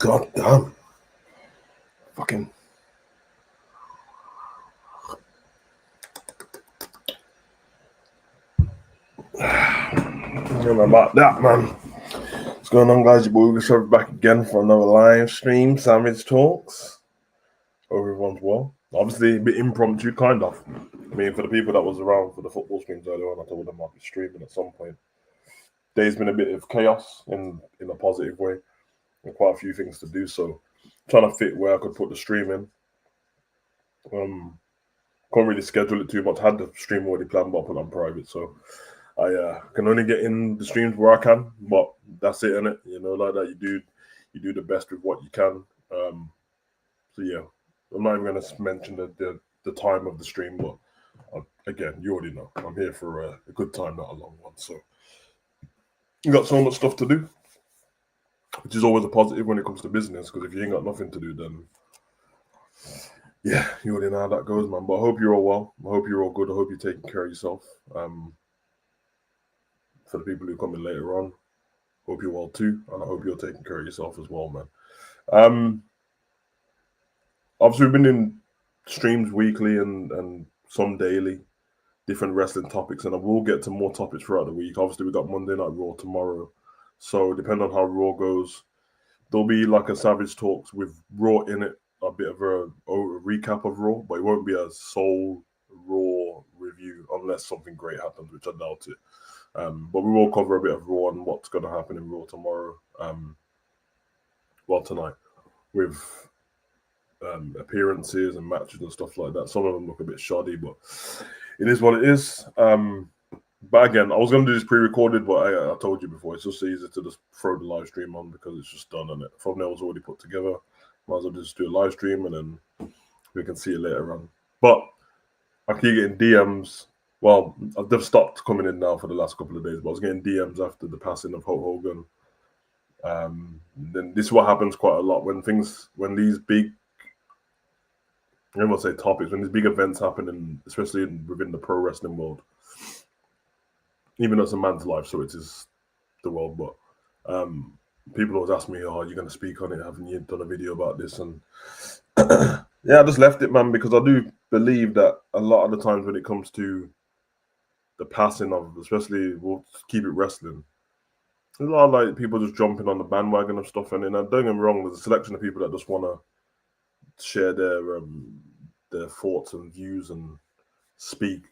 God damn. Fucking. I don't know about that, man. What's going on, guys? Your boy Hugo back again for another live stream, Savagetalks. Hope everyone's well. Obviously, a bit impromptu, kind of. I mean, for the people that was around for the football streams earlier on, I told them I'd be streaming at some point. Day's been a bit of chaos in a positive way, and quite a few things to do. So, trying to fit where I could put the stream in. Can't really schedule it too much. Had the stream already planned, but I put it on private. So I can only get in the streams where I can, but that's it, innit? You know, like that. You do the best with what you can. So yeah, I'm not even gonna mention the time of the stream, but again, you already know I'm here for a good time, not a long one. So you got so much stuff to do, which is always a positive when it comes to business. Because if you ain't got nothing to do, then yeah, you already know how that goes, man. But I hope you're all well. I hope you're all good. I hope you're taking care of yourself. For the people who come in later on, hope you're well too, and I hope you're taking care of yourself as well, man. Obviously, we've been in streams weekly and some daily, different wrestling topics, and I will get to more topics throughout the week. Obviously, we got Monday Night Raw tomorrow, so depending on how Raw goes, there'll be like a Savage Talks with Raw in it, a bit of a recap of Raw, but it won't be a sole Raw review unless something great happens, which I doubt it. But we will cover a bit of Raw and what's going to happen in Raw tomorrow. Tonight with appearances and matches and stuff like that. Some of them look a bit shoddy, but it is what it is. But again, I was going to do this pre-recorded, but I told you before, it's just easier to just throw the live stream on because it's just done and it. Thumbnail's already put together. Might as well just do a live stream and then we can see it later on. But I keep getting DMs. Well, they've stopped coming in now for the last couple of days, but I was getting DMs after the passing of Hulk Hogan. Then this is what happens quite a lot when these big, I don't want to say topics, when these big events happen, especially within the pro wrestling world. Even though it's a man's life, so it is the world, but people always ask me, "Oh, are you going to speak on it? Haven't you done a video about this?" And yeah, I just left it, man, because I do believe that a lot of the times when it comes to the passing of, especially, we'll keep it wrestling, there's a lot of like people just jumping on the bandwagon of stuff, and then don't get me wrong, there's a selection of people that just want to share their thoughts and views and speak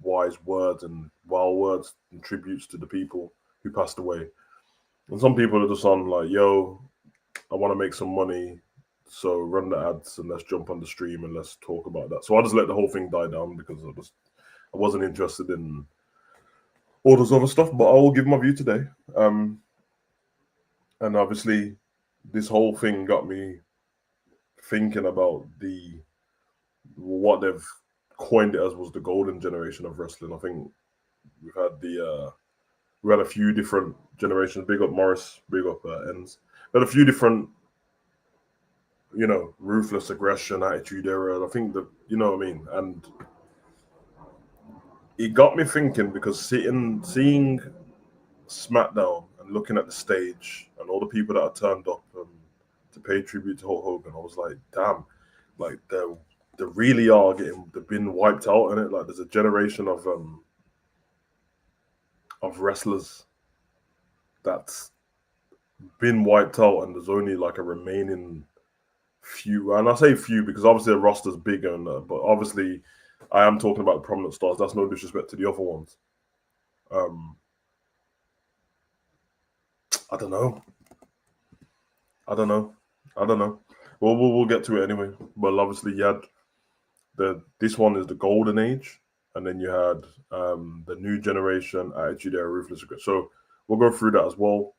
wise words and wild words and tributes to the people who passed away. And some people are just on like, yo, I want to make some money, so run the ads and let's jump on the stream and let's talk about that. So I just let the whole thing die down because I wasn't interested in all this other stuff, but I will give my view today. And obviously, this whole thing got me thinking about what they've coined it as was the golden generation of wrestling. I think we had a few different generations. Big up Morris, big up Ends. We had a few different, ruthless aggression, attitude era. I think that, you know what I mean? And it got me thinking because seeing SmackDown and looking at the stage and all the people that are turned up to pay tribute to Hulk Hogan, I was like, damn, like they really are they've been wiped out in it. Like there's a generation of wrestlers that's been wiped out, and there's only like a remaining few. And I say few because obviously the roster's bigger, but obviously I am talking about the prominent stars. That's no disrespect to the other ones. I don't know. We'll get to it anyway. But obviously you had this one is the golden age, and then you had the new generation, attitude era, ruthless aggression. So we'll go through that as well.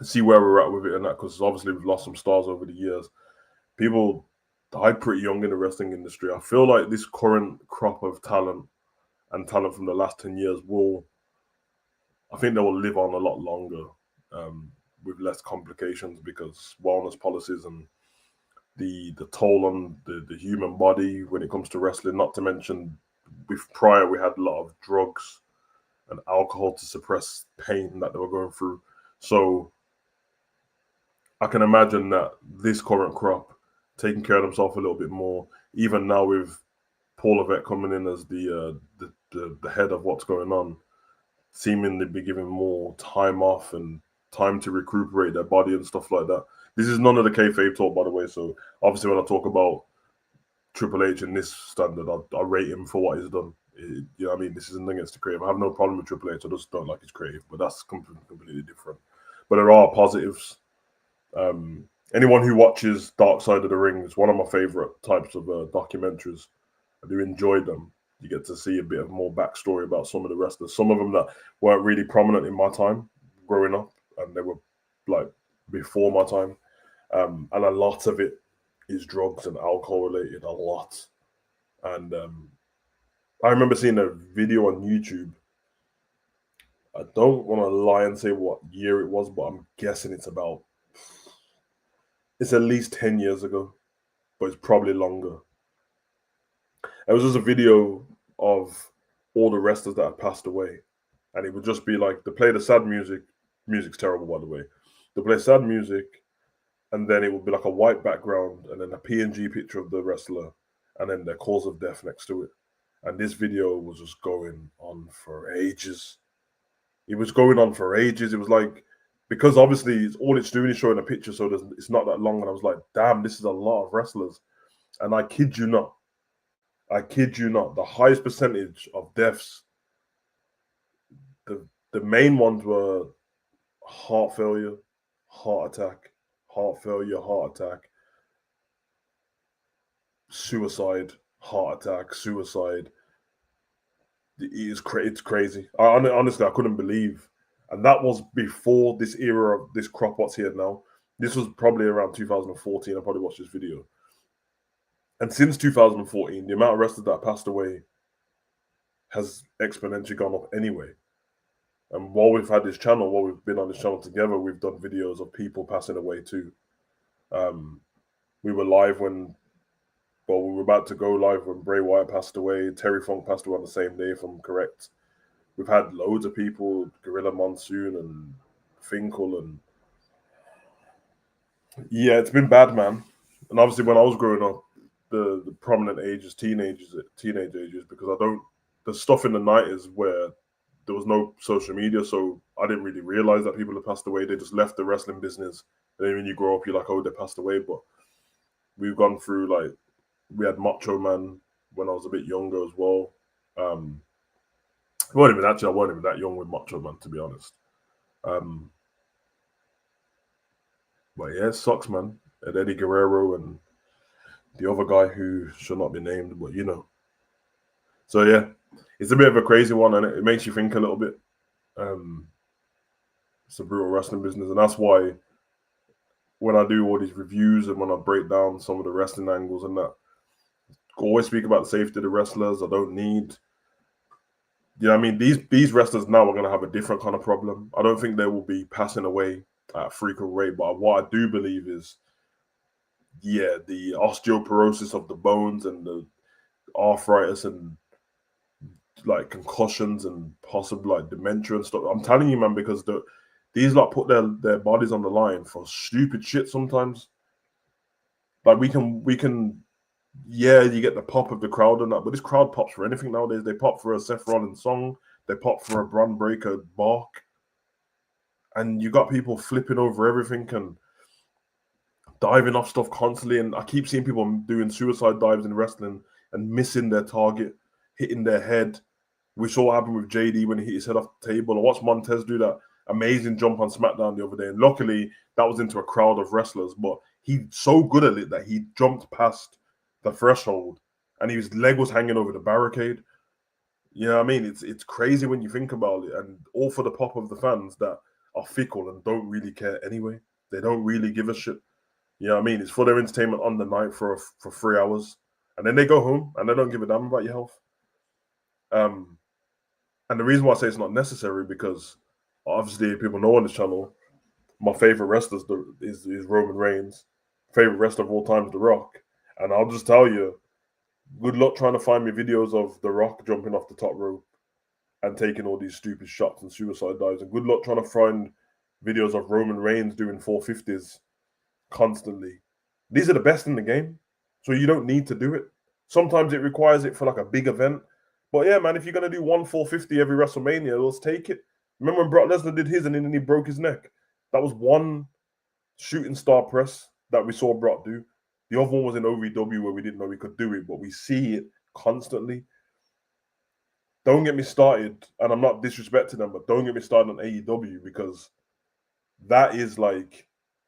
See where we're at with it and that, because obviously we've lost some stars over the years. People died pretty young in the wrestling industry. I feel like this current crop of talent and talent from the last 10 years I think they will live on a lot longer with less complications because wellness policies and the toll on the human body when it comes to wrestling, not to mention prior we had a lot of drugs and alcohol to suppress pain that they were going through. So I can imagine that this current crop taking care of themselves a little bit more, even now with Paul Levesque coming in as the head of what's going on, seemingly be given more time off and time to recuperate their body and stuff like that. This is none of the kayfabe talk, by the way. So obviously, when I talk about Triple H in this standard, I rate him for what he's done. You know what I mean? This isn't against the creative. I have no problem with Triple H. I just don't like his creative, but that's completely different. But there are positives. Anyone who watches Dark Side of the Ring is one of my favorite types of documentaries. I do enjoy them. You get to see a bit of more backstory about some of the wrestlers. Some of them that weren't really prominent in my time growing up, and they were like before my time. And a lot of it is drugs and alcohol related. A lot. And I remember seeing a video on YouTube. I don't want to lie and say what year it was, but I'm guessing it's at least 10 years ago, but it's probably longer. It was just a video of all the wrestlers that had passed away. And it would just be like, they play the sad music. Music's terrible, by the way. They play sad music, and then it would be like a white background, and then a PNG picture of the wrestler, and then their cause of death next to it. And this video was just going on for ages. It was going on for ages. It was like, because obviously all it's doing is showing a picture, so it's not that long. And I was like, damn, this is a lot of wrestlers. And I kid you not, the highest percentage of deaths, the main ones were heart failure, heart attack, suicide, heart attack, suicide. It's crazy. Honestly, I couldn't believe. And that was before this era of this crop what's here now. This was probably around 2014. I probably watched this video. And since 2014, the amount of wrestlers that passed away has exponentially gone up anyway. And while we've had this channel, while we've been on this channel together, we've done videos of people passing away too. We were live we were about to go live when Bray Wyatt passed away. Terry Funk passed away on the same day, if I'm correct. We've had loads of people, Gorilla Monsoon and Finkel, and yeah, it's been bad, man. And obviously, when I was growing up, the prominent ages, teenage ages, because there's stuff in the 90s where there was no social media, so I didn't really realize that people had passed away. They just left the wrestling business, and then when you grow up, you're like, oh, they passed away. But we've gone through, like, we had Macho Man when I was a bit younger as well. I wasn't even that young with Macho Man, to be honest. But yeah, it sucks, man. And Eddie Guerrero and the other guy who should not be named, but you know. So yeah, it's a bit of a crazy one, and it makes you think a little bit. It's a brutal wrestling business, and that's why when I do all these reviews and when I break down some of the wrestling angles and that, I always speak about the safety of the wrestlers. I don't need, you know what I mean? These wrestlers now are going to have a different kind of problem. I don't think they will be passing away at a frequent rate, but what I do believe is, yeah, the osteoporosis of the bones and the arthritis and like concussions and possible like dementia and stuff. I'm telling you, man, because these like put their bodies on the line for stupid shit sometimes. Like we can, yeah, you get the pop of the crowd and that, but this crowd pops for anything nowadays. They pop for a Seth Rollins song, they pop for a Braun Breaker bark, and you got people flipping over everything and diving off stuff constantly. And I keep seeing people doing suicide dives in wrestling and missing their target, hitting their head. We saw what happened with JD when he hit his head off the table. I watched Montez do that amazing jump on SmackDown the other day. And luckily, that was into a crowd of wrestlers. But he's so good at it that he jumped past the threshold and his leg was hanging over the barricade. You know what I mean? It's crazy when you think about it. And all for the pop of the fans that are fickle and don't really care anyway. They don't really give a shit. You know what I mean? It's for their entertainment on the night for 3 hours. And then they go home and they don't give a damn about your health. And the reason why I say it's not necessary, because obviously people know on this channel, my favorite wrestler is Roman Reigns. Favorite wrestler of all time is The Rock. And I'll just tell you, good luck trying to find me videos of The Rock jumping off the top rope and taking all these stupid shots and suicide dives. And good luck trying to find videos of Roman Reigns doing 450s constantly. These are the best in the game, so you don't need to do it. Sometimes it requires it for like a big event. But yeah, man, if you're gonna do 1 450 every WrestleMania, let's take it. Remember when Brock Lesnar did his and then he broke his neck? That was one shooting star press that we saw Brock do. The other one was in OVW where we didn't know we could do it, but we see it constantly. Don't get me started, and I'm not disrespecting them, but don't get me started on AEW because that is like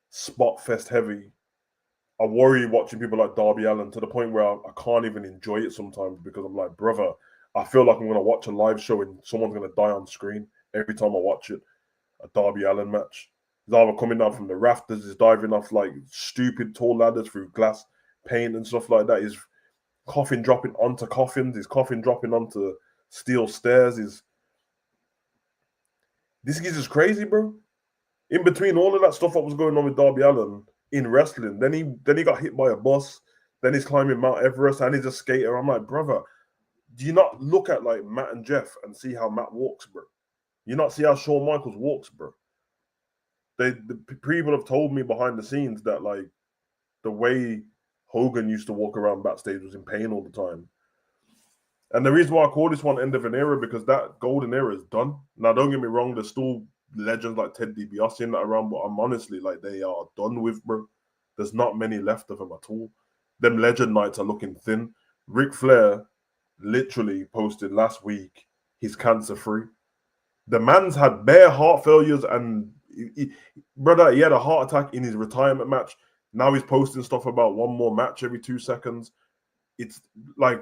spot fest heavy. I worry watching people like Darby Allin to the point where I can't even enjoy it sometimes because I'm like, brother, I feel like I'm going to watch a live show and someone's going to die on screen every time I watch it. A Darby Allin match. He's either coming down from the rafters, he's diving off like stupid tall ladders through glass paint and stuff like that. He's coffin dropping onto coffins. He's coffin dropping onto steel stairs. This is crazy, bro. In between all of that stuff that was going on with Darby Allin in wrestling, then he got hit by a bus. Then he's climbing Mount Everest and he's a skater. I'm like, brother, do you not look at like Matt and Jeff and see how Matt walks, bro? You not see how Shawn Michaels walks, bro? The people have told me behind the scenes that like the way Hogan used to walk around backstage was in pain all the time. And the reason why I call this one end of an era because that golden era is done. Now, don't get me wrong, there's still legends like Ted DiBiase in that around, but I'm honestly like they are done with, bro. There's not many left of them at all. Them legend nights are looking thin. Ric Flair literally posted last week he's cancer free. The man's had bare heart failures and brother, he had a heart attack in his retirement match. Now he's posting stuff about one more match every 2 seconds. It's like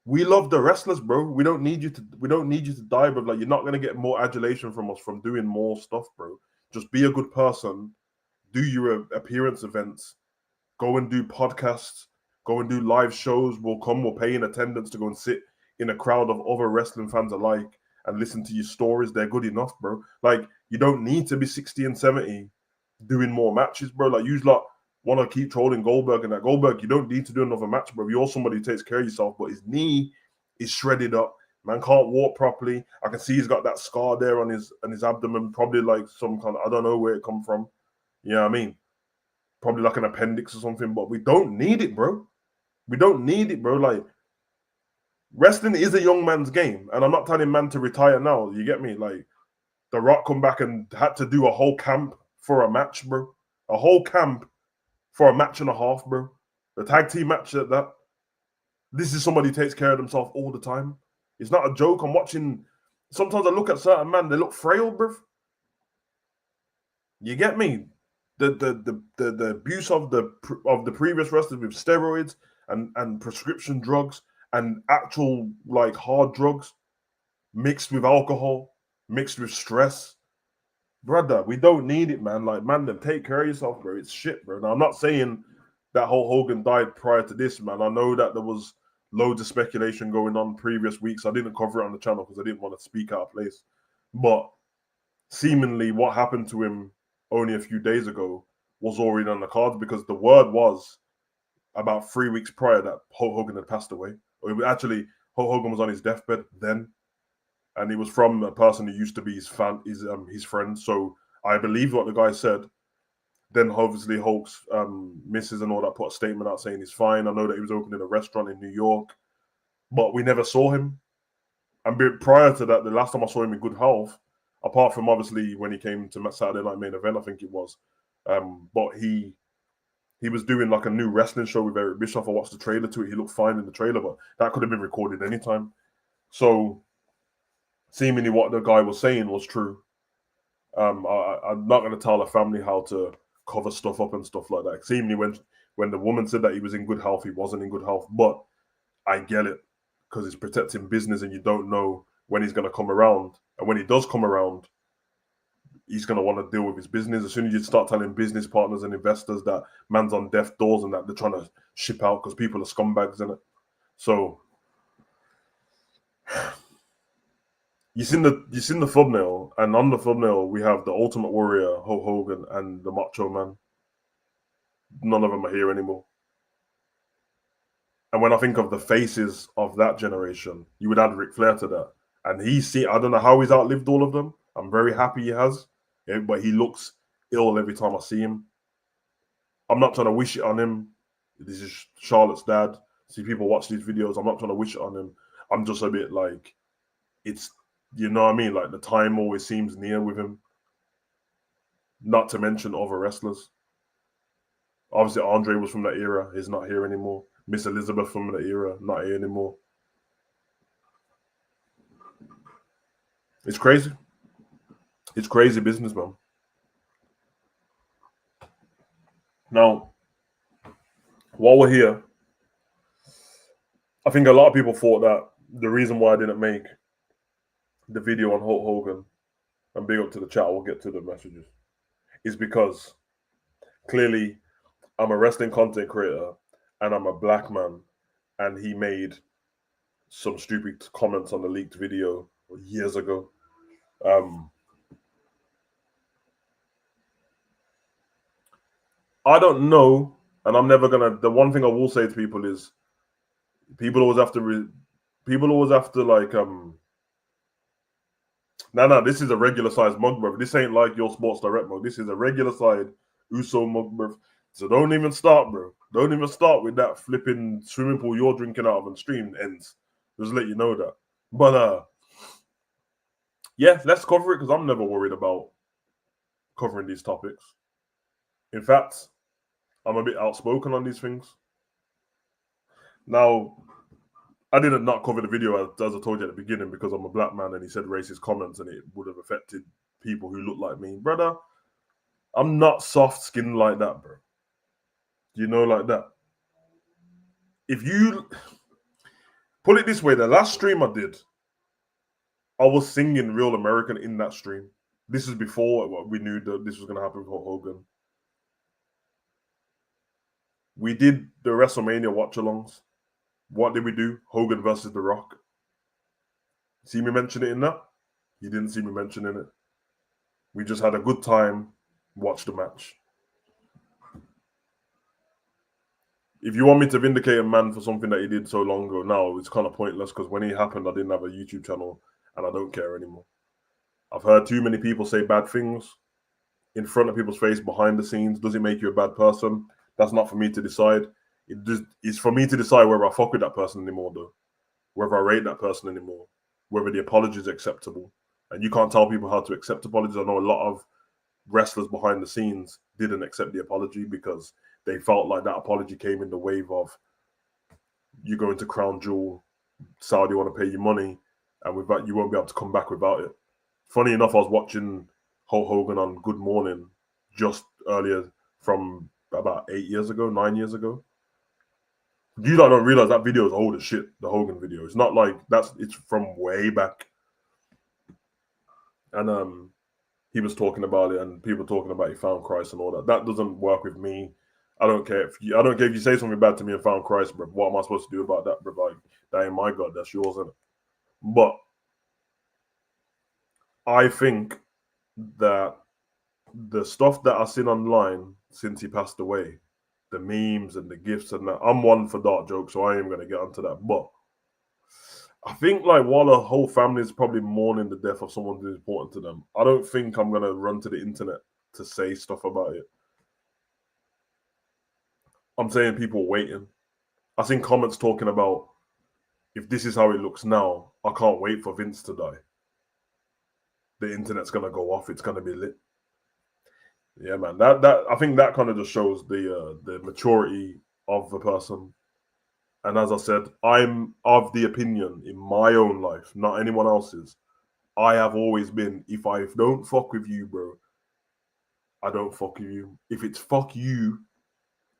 we love the wrestlers, bro. We don't need you to die, bro. Like you're not gonna get more adulation from us from doing more stuff, bro. Just be a good person, do your appearance events, go and do podcasts, go and do live shows. We'll pay in attendance to go and sit in a crowd of other wrestling fans alike and listen to your stories. They're good enough, bro. Like you don't need to be 60 and 70 doing more matches, bro. Like you lot want to keep trolling Goldberg and that Goldberg, you don't need to do another match, bro. You're somebody who takes care of yourself, but his knee is shredded up. Man can't walk properly. I can see he's got that scar there on his abdomen, probably like some kind of, I don't know where it come from. You know what I mean? Probably like an appendix or something, but we don't need it, bro. We don't need it, bro. Like wrestling is a young man's game, and I'm not telling man to retire now. You get me? Like The Rock come back and had to do a whole camp for a match, bro. A whole camp for a match and a half, bro. The tag team match at that. This is somebody who takes care of themselves all the time. It's not a joke. I'm watching. Sometimes I look at certain men, they look frail, bro. You get me? The abuse of the previous wrestlers with steroids and prescription drugs and actual like hard drugs mixed with alcohol, mixed with stress. Brother, we don't need it, man. Like, man, then take care of yourself, bro. It's shit, bro. Now, I'm not saying that whole Hogan died prior to this, man. I know that there was loads of speculation going on previous weeks. I didn't cover it on the channel because I didn't want to speak out of place. But seemingly what happened to him only a few days ago was already on the cards because the word was about 3 weeks prior that Hulk Hogan had passed away. Or actually, Hulk Hogan was on his deathbed then. And he was from a person who used to be his friend. So I believe what the guy said. Then obviously Hulk's missus and all that put a statement out saying he's fine. I know that he was opening a restaurant in New York, but we never saw him. And prior to that, the last time I saw him in good health, apart from obviously when he came to Saturday Night Main Event, I think it was, but he was doing like a new wrestling show with Eric Bischoff. I watched the trailer to it. He looked fine in the trailer, but that could have been recorded anytime. So seemingly what the guy was saying was true. I'm not going to tell the family how to cover stuff up and stuff like that. Seemingly when the woman said that he was in good health, he wasn't in good health. But I get it because it's protecting business and you don't know when he's going to come around. And when he does come around, he's going to want to deal with his business. As soon as you start telling business partners and investors that man's on death doors and that they're trying to ship out because people are scumbags in it. So you seen the thumbnail, and on the thumbnail we have the Ultimate Warrior, Hulk Hogan, and the Macho Man. None of them are here anymore. And when I think of the faces of that generation, you would add Ric Flair to that. And I don't know how he's outlived all of them. I'm very happy he has, but he looks ill every time I see him. I'm not trying to wish it on him. This is Charlotte's dad. See, people watch these videos. I'm not trying to wish it on him. I'm just a bit like, it's, you know what I mean? Like, the time always seems near with him. Not to mention other wrestlers. Obviously, Andre was from that era. He's not here anymore. Miss Elizabeth from that era, not here anymore. It's crazy. It's crazy business, man. Now, while we're here, I think a lot of people thought that the reason why I didn't make the video on Hulk Hogan, and big up to the chat, we'll get to the messages, is because clearly I'm a wrestling content creator and I'm a black man, and he made some stupid comments on the leaked video years ago. I don't know, and I'm never gonna. The one thing I will say to people is, people always have to like No, this is a regular size mug, bro. This ain't like your Sports Direct mug. This is a regular size Uso mug, bro. So don't even start, bro. Don't even start with that flipping swimming pool you're drinking out of and stream ends. Just let you know that. But yeah, let's cover it because I'm never worried about covering these topics. In fact, I'm a bit outspoken on these things. Now, I didn't not cover the video as I told you at the beginning because I'm a black man and he said racist comments and it would have affected people who look like me. Brother, I'm not soft-skinned like that, bro. You know, like that. If you put it this way, the last stream I did, I was singing Real American in that stream. This is before we knew that this was going to happen with Hulk Hogan. We did the WrestleMania watch-alongs. What did we do? Hogan versus The Rock. See me mention it in that? You didn't see me mentioning it. We just had a good time, watched the match. If you want me to vindicate a man for something that he did so long ago now, it's kind of pointless because when it happened, I didn't have a YouTube channel and I don't care anymore. I've heard too many people say bad things in front of people's face, behind the scenes. Does it make you a bad person? That's not for me to decide. It's for me to decide whether I fuck with that person anymore, though. Whether I rate that person anymore. Whether the apology is acceptable. And you can't tell people how to accept apologies. I know a lot of wrestlers behind the scenes didn't accept the apology because they felt like that apology came in the wave of you go into Crown Jewel, Saudi want to pay you money, and with that you won't be able to come back without it. Funny enough, I was watching Hulk Hogan on Good Morning just earlier from about 9 years ago. You don't realize that video is old as shit, the Hogan video. It's not like it's from way back. And he was talking about it and people talking about he found Christ and all that. That doesn't work with me. I don't care if you say something bad to me and found Christ, bro. What am I supposed to do about that, bro? Like, that ain't my God, that's yours, isn't it? But I think that the stuff that I've seen online since he passed away, the memes and the gifts and that, I'm one for dark jokes, so I ain't gonna get onto that. But I think like while the whole family is probably mourning the death of someone who's important to them, I don't think I'm gonna run to the internet to say stuff about it. I'm saying people waiting. I seen comments talking about if this is how it looks now, I can't wait for Vince to die. The internet's gonna go off. It's gonna be lit. Yeah, man. That I think that kind of just shows the maturity of the person. And as I said, I'm of the opinion in my own life, not anyone else's. I have always been, if I don't fuck with you, bro, I don't fuck with you. If it's fuck you,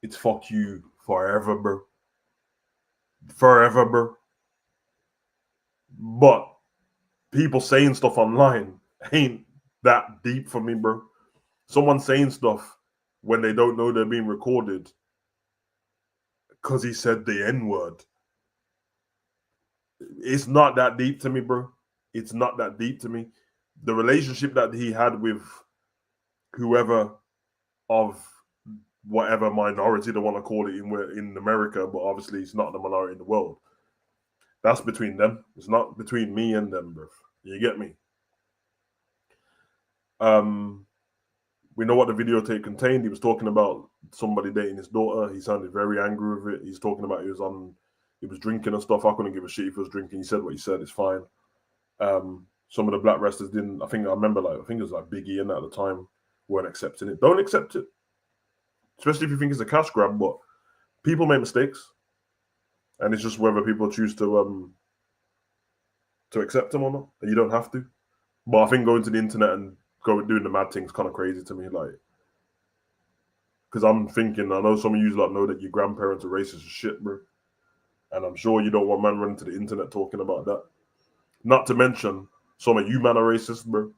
it's fuck you forever, bro. Forever, bro. But people saying stuff online ain't that deep for me, bro. Someone saying stuff when they don't know they're being recorded because he said the N-word. It's not that deep to me, bro. It's not that deep to me. The relationship that he had with whoever of whatever minority they want to call it in America, but obviously it's not the minority in the world. That's between them. It's not between me and them, bro. You get me? We know what the videotape contained. He was talking about somebody dating his daughter. He sounded very angry with it. He's talking about he was drinking and stuff. I couldn't give a shit if he was drinking. He said what he said. It's fine. Some of the black wrestlers didn't. I think it was like Big E and at the time weren't accepting it. Don't accept it, especially if you think it's a cash grab. But people make mistakes, and it's just whether people choose to accept them or not. And you don't have to. But I think going to the internet and doing the mad thing is kind of crazy to me. Like, because I'm thinking, I know some of you know that your grandparents are racist as shit, bro. And I'm sure you don't want man running to the internet talking about that. Not to mention, some of you man are racist, bro.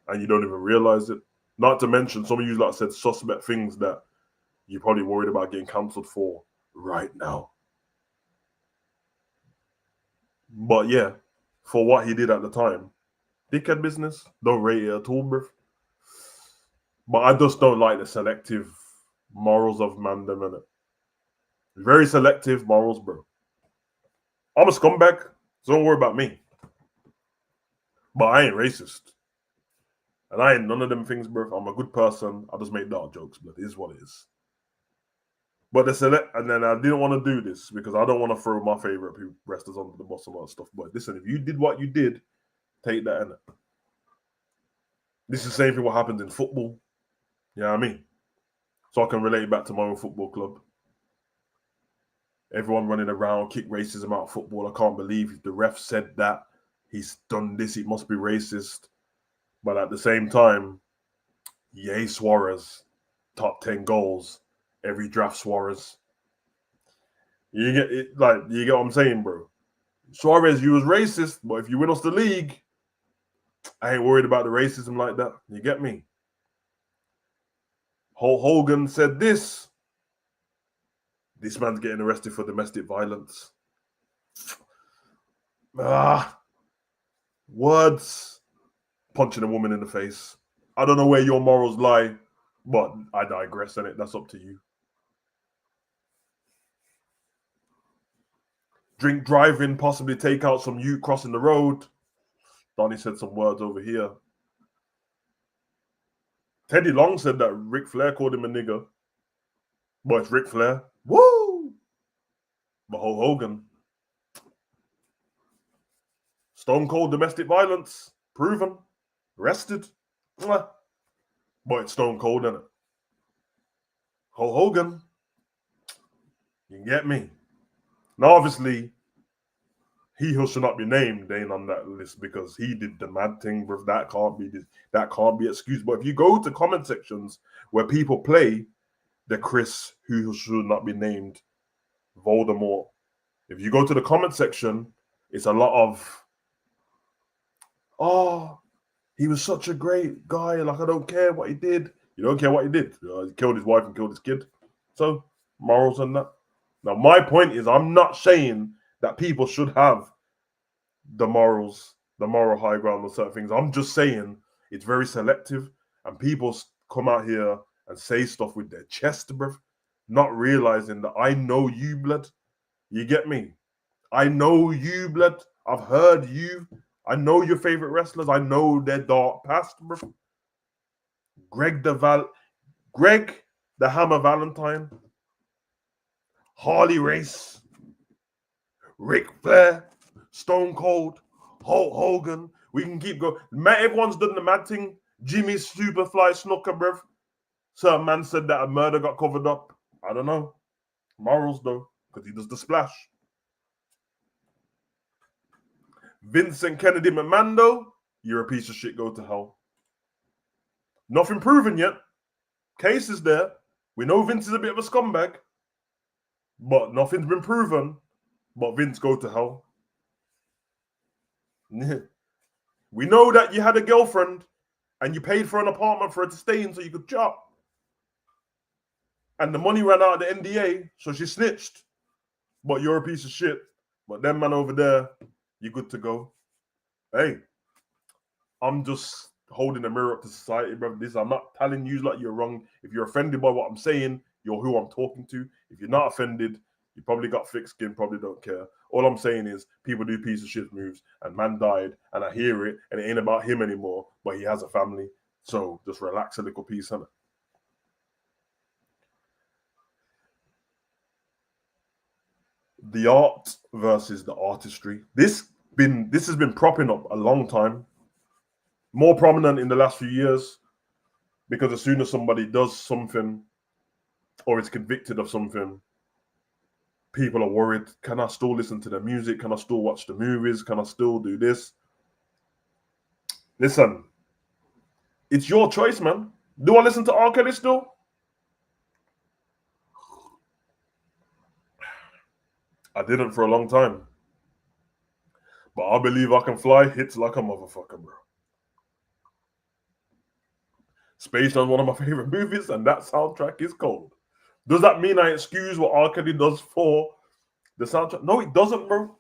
And you don't even realize it. Not to mention, some of you like said suspect things that you're probably worried about getting cancelled for right now. But yeah, for what he did at the time, dickhead business. Don't rate it at all, bro. But I just don't like the selective morals of man, them, innit? Very selective morals, bro. I'm a scumbag, so don't worry about me. But I ain't racist. And I ain't none of them things, bro. I'm a good person. I just make dark jokes, but it is what it is. But and then I didn't want to do this because I don't want to throw my favorite wrestlers under the bus and all that stuff. But listen, if you did what you did, take that in it. This is the same thing what happens in football. You know what I mean? So I can relate back to my own football club. Everyone running around, kick racism out of football. I can't believe the ref said that. He's done this. It must be racist. But at the same time, yay Suarez, top 10 goals, every draft Suarez. You get it, like you get what I'm saying, bro. Suarez, you was racist, but if you win us the league, I ain't worried about the racism like that. You get me? Hulk Hogan said this. This man's getting arrested for domestic violence. Words. Punching a woman in the face. I don't know where your morals lie, but I digress, innit? That's up to you. Drink driving, possibly take out some youth crossing the road. Donnie said some words over here. Teddy Long said that Ric Flair called him a nigger. But it's Ric Flair. Woo! But Hulk Hogan. Stone Cold domestic violence. Proven. Arrested. But it's Stone Cold, innit? Hulk Hogan. You can get me. Now, obviously, he who should not be named ain't on that list because he did the mad thing, bro. That can't be excused. But if you go to comment sections where people play the Chris who should not be named Voldemort, if you go to the comment section, it's a lot of, oh, he was such a great guy. Like, I don't care what he did. You don't care what he did. He killed his wife and killed his kid. So, morals on that. Now, my point is, I'm not saying that people should have the moral high ground on certain things. I'm just saying it's very selective, and people come out here and say stuff with their chest, bruv, not realizing that I know you, blood. You get me? I know you, blood. I've heard you. I know your favorite wrestlers. I know their dark past, bruv. Greg the Hammer Valentine, Harley Race, Ric Flair, Stone Cold, Hulk Hogan. We can keep going. Everyone's done the mad thing. Jimmy Superfly Snooker, bruv. Certain man said that a murder got covered up. I don't know. Morals, though, because he does the splash. Vincent Kennedy McMahon, though, you're a piece of shit. Go to hell. Nothing proven yet. Case is there. We know Vince is a bit of a scumbag, but nothing's been proven. But Vince, go to hell. We know that you had a girlfriend and you paid for an apartment for her to stay in so you could chop. And the money ran out of the NDA, so she snitched. But you're a piece of shit. But them man over there, you're good to go. Hey, I'm just holding a mirror up to society, bro. I'm not telling you like you're wrong. If you're offended by what I'm saying, you're who I'm talking to. If you're not offended, you probably got thick skin, probably don't care. All I'm saying is people do piece of shit moves, and man died, and I hear it, and it ain't about him anymore, but he has a family. So just relax a little piece, innit? the art versus the artistry. This has been propping up a long time. More prominent in the last few years, because as soon as somebody does something or is convicted of something, people are worried. Can I still listen to the music? Can I still watch the movies? Can I still do this? Listen, it's your choice, man. Do I listen to R. Kelly still? I didn't for a long time. But I Believe I Can Fly hits like a motherfucker, bro. Space Jam is one of my favorite movies, and that soundtrack is cold. Does that mean I excuse what R. Kelly does for the soundtrack? No, it doesn't, bro.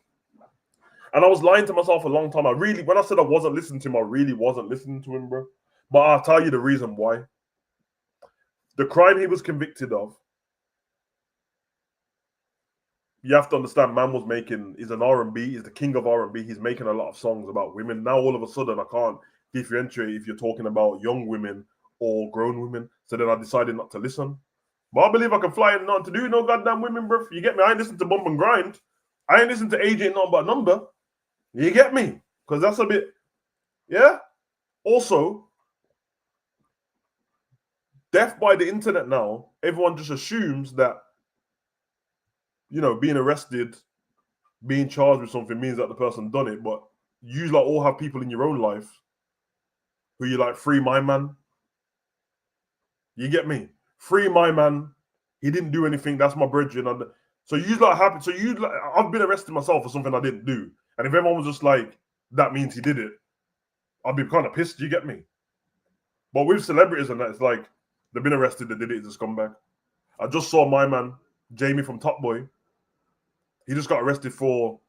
And I was lying to myself a long time. When I said I wasn't listening to him, I really wasn't listening to him, bro. But I'll tell you the reason why. The crime he was convicted of, you have to understand, man he's an R&B, he's the king of R&B. He's making a lot of songs about women. Now all of a sudden I can't differentiate if you're talking about young women or grown women. So then I decided not to listen. But I Believe I Can Fly and nothing to do with no goddamn women, bro. You get me? I ain't listen to Bump and Grind. I ain't listen to AJ Ain't Nothing But a Number. You get me? Because that's a bit, yeah? Also, death by the internet now, everyone just assumes that, being arrested, being charged with something means that the person done it. But you like all have people in your own life who you like, free my man. You get me? Free my man. He didn't do anything. That's my brethren. So you like happy. So you like, I've been arrested myself for something I didn't do. And if everyone was just like, that means he did it, I'd be kind of pissed. You get me? But with celebrities and that, it's like they've been arrested, they did it, it's a scumbag. I just saw my man, Jamie from Top Boy. He just got arrested for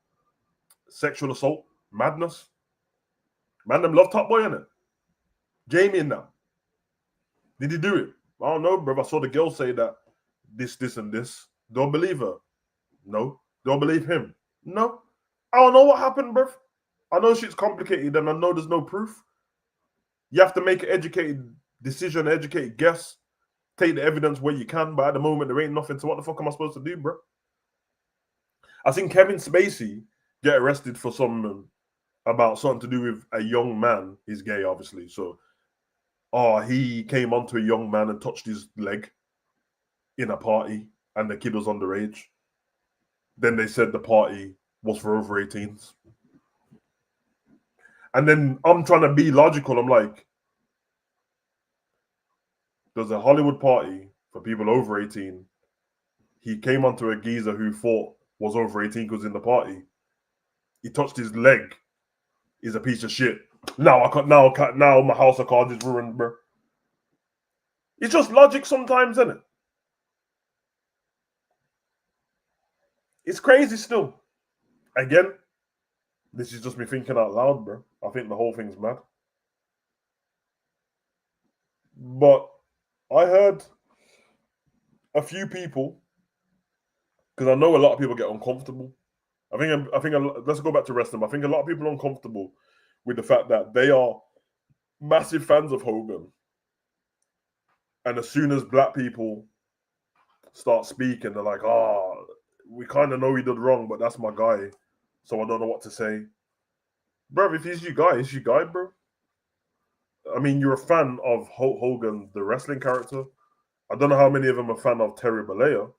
sexual assault. Madness. Man, them love Top Boy, innit? Jamie in that. Did he do it? I don't know, bro. I saw the girl say that this, and this. Don't believe her. No. Don't believe him. No. I don't know what happened, bro. I know shit's complicated and I know there's no proof. You have to make an educated decision, educated guess. Take the evidence where you can, but at the moment there ain't nothing. So what the fuck am I supposed to do, bro? I seen Kevin Spacey get arrested for about something to do with a young man. He's gay, obviously. So, he came onto a young man and touched his leg in a party, and the kid was underage. Then they said the party was for over 18s. And then I'm trying to be logical. I'm like, there's a Hollywood party for people over 18. He came onto a geezer who thought was over 18 because in the party. He touched his leg. He's a piece of shit. Now my house of cards is ruined, bro. It's just logic sometimes, isn't it? It's crazy still. Again, this is just me thinking out loud, bro. I think the whole thing's mad. But I heard a few people, because I know a lot of people get uncomfortable. I think let's go back to wrestling. I think a lot of people are uncomfortable with the fact that they are massive fans of Hogan. And as soon as black people start speaking, they're like, we kind of know he did wrong, but that's my guy. So I don't know what to say. Bro, if he's your guy, bro. I mean, you're a fan of Hogan, the wrestling character. I don't know how many of them are a fan of Terry Bollea.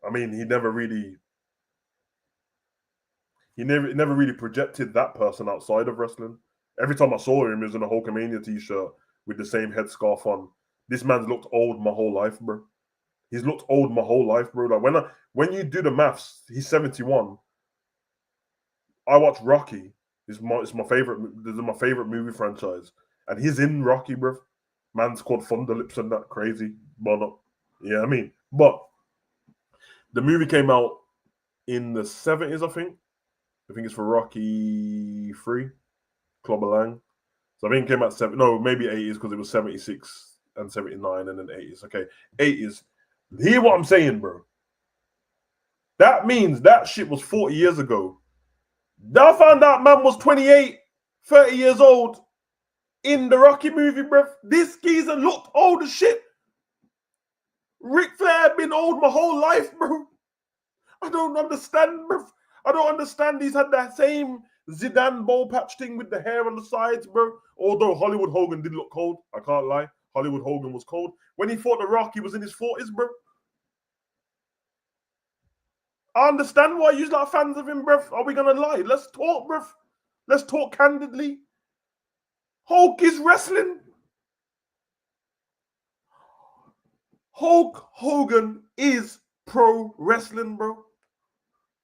I mean, he never really projected that person outside of wrestling. Every time I saw him, he was in a Hulkamania t-shirt with the same headscarf on. This man's looked old my whole life, bro. He's looked old my whole life, bro. Like when you do the maths, he's 71. I watch Rocky. It's my favorite. This is my favorite movie franchise, and he's in Rocky, bro. Man's called Thunder Lips and that crazy, but yeah, I mean, but the movie came out in the 70s, I think. I think it's for Rocky 3, Clubber Lang. So I think it came out maybe 80s because it was 76 and 79 and then 80s. Okay, 80s. Hear what I'm saying, bro. That means that shit was 40 years ago. I found out man was 28, 30 years old in the Rocky movie, bro. This geezer looked old as shit. Ric Flair been old my whole life, bro. I don't understand, bro. I don't understand. He's had that same Zidane bowl patch thing with the hair on the sides, bro. Although Hollywood Hogan did look cold. I can't lie. Hollywood Hogan was cold. When he fought The Rock, he was in his 40s, bro. I understand why you're not fans of him, bro. Are we going to lie? Let's talk, bro. Let's talk candidly. Hulk is wrestling. Hulk Hogan is pro wrestling, bro.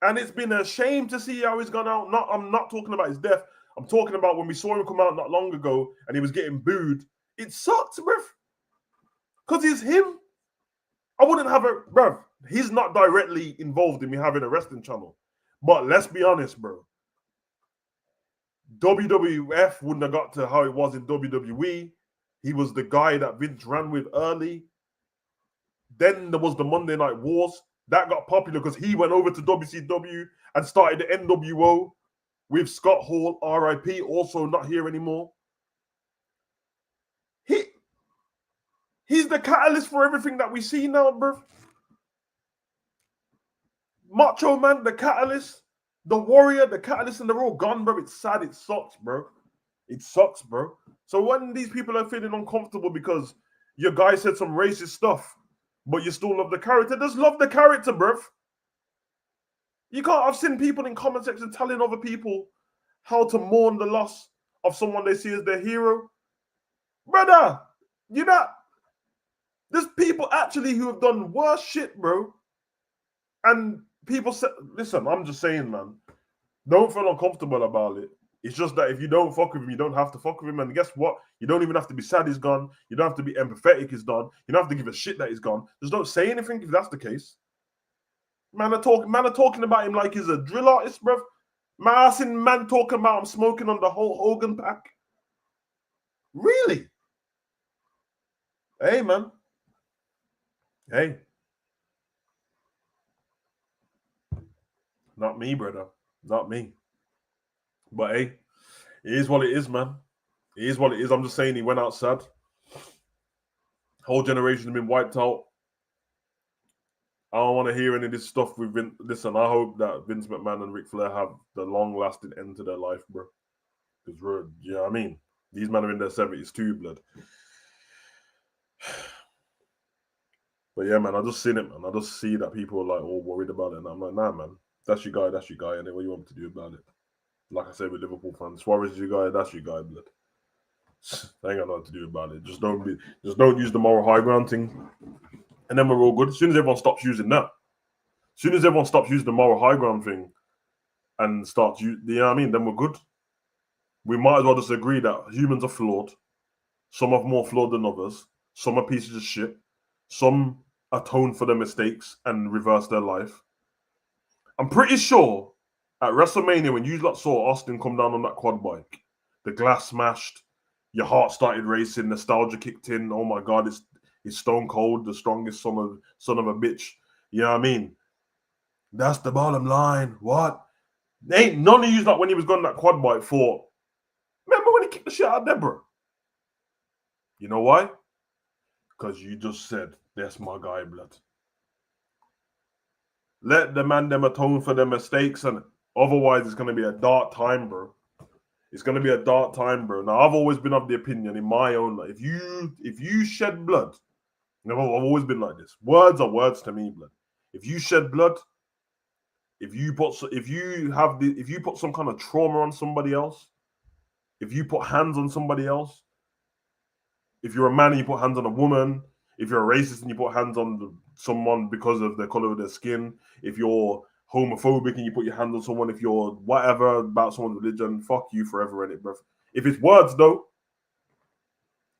And it's been a shame to see how he's gone out. I'm not talking about his death. I'm talking about when we saw him come out not long ago and he was getting booed. It sucks, bruv. Because it's him. I wouldn't have a... Bruv, he's not directly involved in me having a wrestling channel. But let's be honest, bro. WWF wouldn't have got to how it was in WWE. He was the guy that Vince ran with early. Then there was the Monday Night Wars. That got popular because he went over to WCW and started the NWO with Scott Hall, RIP, also not here anymore. He's the catalyst for everything that we see now, bro. Macho Man, the catalyst. The Warrior, the catalyst, and they're all gone, bro. It's sad. It sucks, bro. It sucks, bro. So when these people are feeling uncomfortable because your guy said some racist stuff, but you still love the character, just love the character, bruv. You can't. I've seen people in comment section telling other people how to mourn the loss of someone they see as their hero. Brother, you know, there's people actually who have done worse shit, bro. And people say, listen, I'm just saying, man, don't feel uncomfortable about it. It's just that if you don't fuck with him, you don't have to fuck with him. And guess what? You don't even have to be sad he's gone. You don't have to be empathetic he's done. You don't have to give a shit that he's gone. Just don't say anything if that's the case. Man are talking about him like he's a drill artist, bruv. Man talking about him smoking on the whole Hogan pack. Really? Hey, man. Hey. Not me, brother. Not me. But hey, it is what it is, man. It is what it is. I'm just saying he went out sad. Whole generation has been wiped out. I don't want to hear any of this stuff with Vince. Listen, I hope that Vince McMahon and Ric Flair have the long-lasting end to their life, bro. Because you know what I mean? These men are in their 70s too, blood. But yeah, man, I just seen it, man. I just see that people are like all worried about it. And I'm like, nah, man. That's your guy. That's your guy. And then what you want me to do about it? Like I said with Liverpool fans, Suarez is your guy. That's your guy, blood. I ain't got nothing to do about it. Just don't use the moral high ground thing. And then we're all good. As soon as everyone stops using that, as soon as everyone stops using the moral high ground thing and starts, you know what I mean? Then we're good. We might as well just agree that humans are flawed. Some are more flawed than others. Some are pieces of shit. Some atone for their mistakes and reverse their life. I'm pretty sure at WrestleMania, when you lot saw Austin come down on that quad bike, the glass smashed, your heart started racing, nostalgia kicked in. Oh my God, it's Stone Cold, the strongest son of a bitch. You know what I mean? That's the bottom line. What? Ain't none of you like when he was going that quad bike thought, remember when he kicked the shit out of Deborah? You know why? Because you just said, that's my guy, blood. Let the man them atone for their mistakes, and otherwise it's going to be a dark time, bro. It's going to be a dark time, bro. Now, I've always been of the opinion in my own life, if you shed blood, I've always been like this. Words are words to me, blood. If you shed blood, if you put some kind of trauma on somebody else, if you put hands on somebody else, if you're a man and you put hands on a woman, if you're a racist and you put hands on someone because of the color of their skin, if you're homophobic and you put your hands on someone, if you're whatever about someone's religion, fuck you forever in it, bro. If it's words though,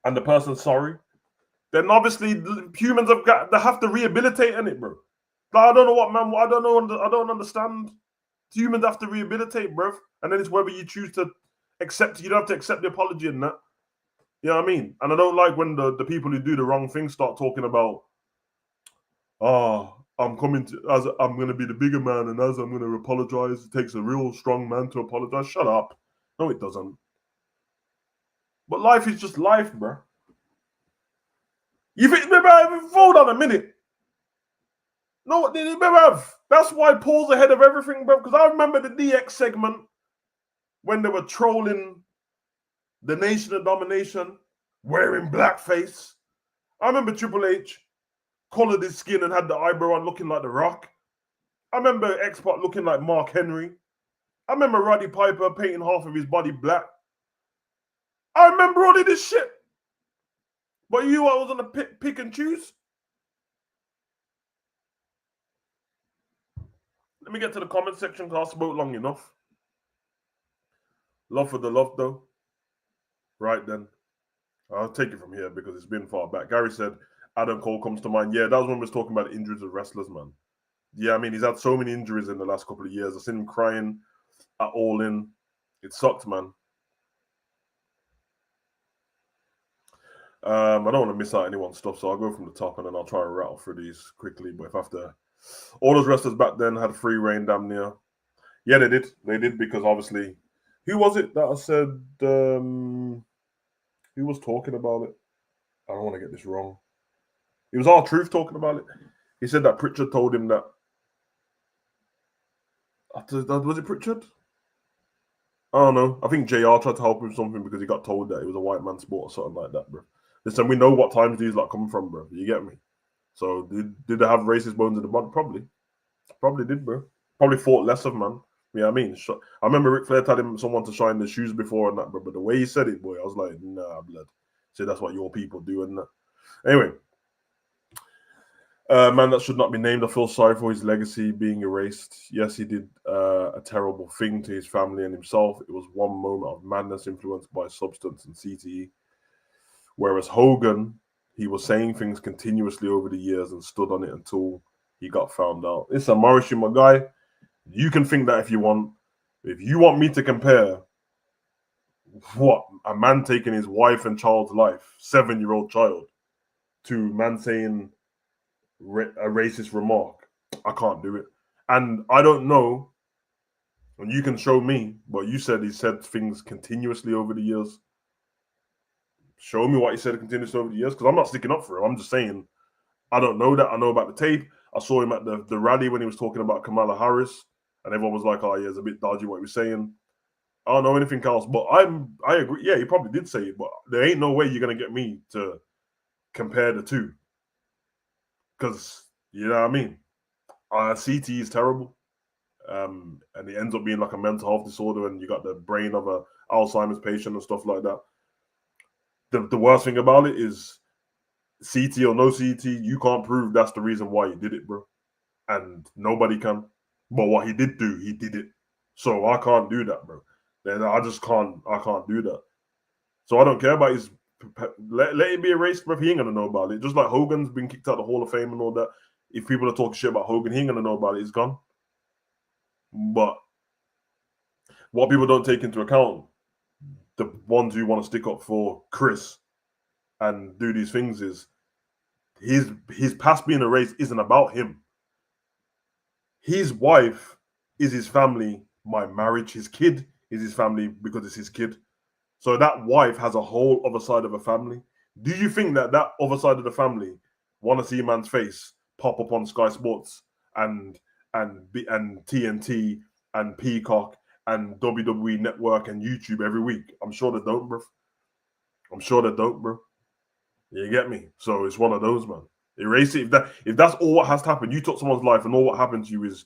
and the person's sorry, then obviously humans have to rehabilitate in it, bro. Like, I don't know what, man. I don't understand. Humans have to rehabilitate, bro. And then it's whether you choose to accept. You don't have to accept the apology and that. You know what I mean? And I don't like when the people who do the wrong thing start talking about, I'm going to be the bigger man, and as I'm going to apologize, it takes a real strong man to apologize. Shut up. No, it doesn't. But life is just life, bro. You think, hold on a minute. No, what did he have? That's why Paul's ahead of everything, bro. Because I remember the DX segment when they were trolling the Nation of Domination, wearing blackface. I remember Triple H collared his skin and had the eyebrow on looking like The Rock. I remember X-Pac looking like Mark Henry. I remember Roddy Piper painting half of his body black. I remember all of this shit. But I was on the pick and choose. Let me get to the comment section because I spoke long enough. Love for the love, though. Right then. I'll take it from here because it's been far back. Gary said, Adam Cole comes to mind. Yeah, that was when we was talking about the injuries of wrestlers, man. Yeah, I mean, he's had so many injuries in the last couple of years. I've seen him crying at All In. It sucked, man. I don't want to miss out anyone's stuff, so I'll go from the top and then I'll try and rattle through these quickly. But if I have to... All those wrestlers back then had free reign damn near. Yeah, they did. They did because obviously... Who was it that I said... who was talking about it? I don't want to get this wrong. It was R-Truth talking about it. He said that Pritchard told him that... Was it Pritchard? I don't know. I think JR tried to help him with something because he got told that it was a white man sport or something like that, bro. Listen, we know what times these like come from, bro. You get me? So did they have racist bones in the body? Probably did, bro. Probably thought less of, man. You know what I mean? I remember Ric Flair telling someone to shine the shoes before and that, bro. But the way he said it, boy, I was like, nah, blood. So that's what your people do and that. Anyway. Man that should not be named. I feel sorry for his legacy being erased. Yes, he did a terrible thing to his family and himself. It was one moment of madness influenced by substance and CTE. Whereas Hogan, he was saying things continuously over the years and stood on it until he got found out. Listen, Morrissey, my guy, you can think that if you want. If you want me to compare what a man taking his wife and child's life, 7-year-old child, to man saying a racist remark, I can't do it. And I don't know, and you can show me, but you said he said things continuously over the years. Show me what he said continuously over the years, because I'm not sticking up for him. I'm just saying, I don't know that. I know about the tape. I saw him at the rally when he was talking about Kamala Harris, and everyone was like, oh, yeah, it's a bit dodgy what he was saying. I don't know anything else, but I agree. Yeah, he probably did say it, but there ain't no way you're going to get me to compare the two. Because, you know what I mean? CT is terrible. And it ends up being like a mental health disorder, and you got the brain of a Alzheimer's patient and stuff like that. The worst thing about it is CT or no CT, you can't prove that's the reason why he did it, bro. And nobody can. But what he did do, he did it. So I can't do that, bro. I just can't. I can't do that. So I don't care about his. Let it be erased, bro. He ain't gonna know about it. Just like Hogan's been kicked out of the Hall of Fame and all that. If people are talking shit about Hogan, he ain't gonna know about it. It's gone. But what people don't take into account, the ones who want to stick up for Chris and do these things, is his past being erased isn't about him. His wife is his family by marriage. His kid is his family because it's his kid. So that wife has a whole other side of a family. Do you think that other side of the family want to see a man's face pop up on Sky Sports and TNT and Peacock and WWE Network and YouTube every week? I'm sure they don't, bro. I'm sure they don't, bro. You get me? So it's one of those, man. Erase it. If that's all what has to happen, you took someone's life and all what happened to you is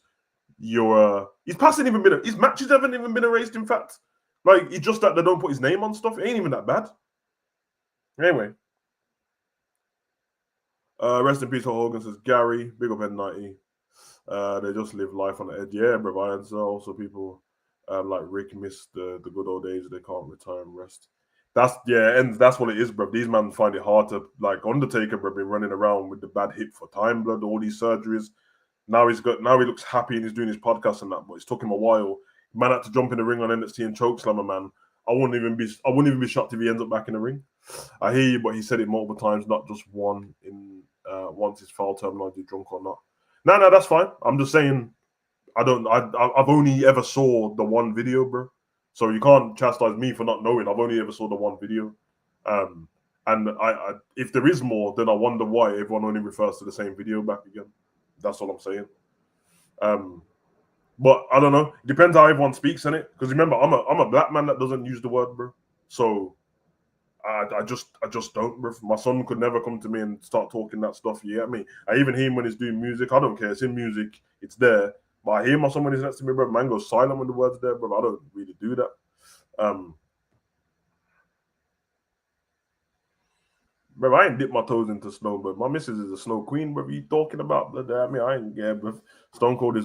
his past ain't even been, his matches haven't even been erased, in fact. Like, it's just that they don't put his name on stuff. It ain't even that bad. Anyway. Rest in peace, Hogan, says Gary. Big up N90. They just live life on the edge. Yeah, bro. And so also people like Rick miss the good old days. They can't retire and rest. And that's what it is, bro. These men find it hard to, like Undertaker, bro, been running around with the bad hip for time, blood, all these surgeries. Now he looks happy and he's doing his podcast and that, but it's took him a while. Man had to jump in the ring on NXT and chokeslammer, man. I wouldn't even be shocked if he ends up back in the ring. I hear you, but he said it multiple times, not just once his foul terminology, drunk or not. No, that's fine. I'm just saying, I've only ever saw the one video, bro. So you can't chastise me for not knowing. I've only ever saw the one video. And I if there is more, then I wonder why everyone only refers to the same video back again. That's all I'm saying. But I don't know. It depends how everyone speaks in it. Because remember, I'm a black man that doesn't use the word, bro. So I just don't, bro. My son could never come to me and start talking that stuff. You get me? I even hear him when he's doing music. I don't care. It's in music. It's there. But I hear my son when he's next to me, bro. Man goes silent when the word's there, bro. I don't really do that. Bro, I ain't dipped my toes into snow, but my missus is a snow queen, bro. You talking about that? I mean, I ain't bro. Stone Cold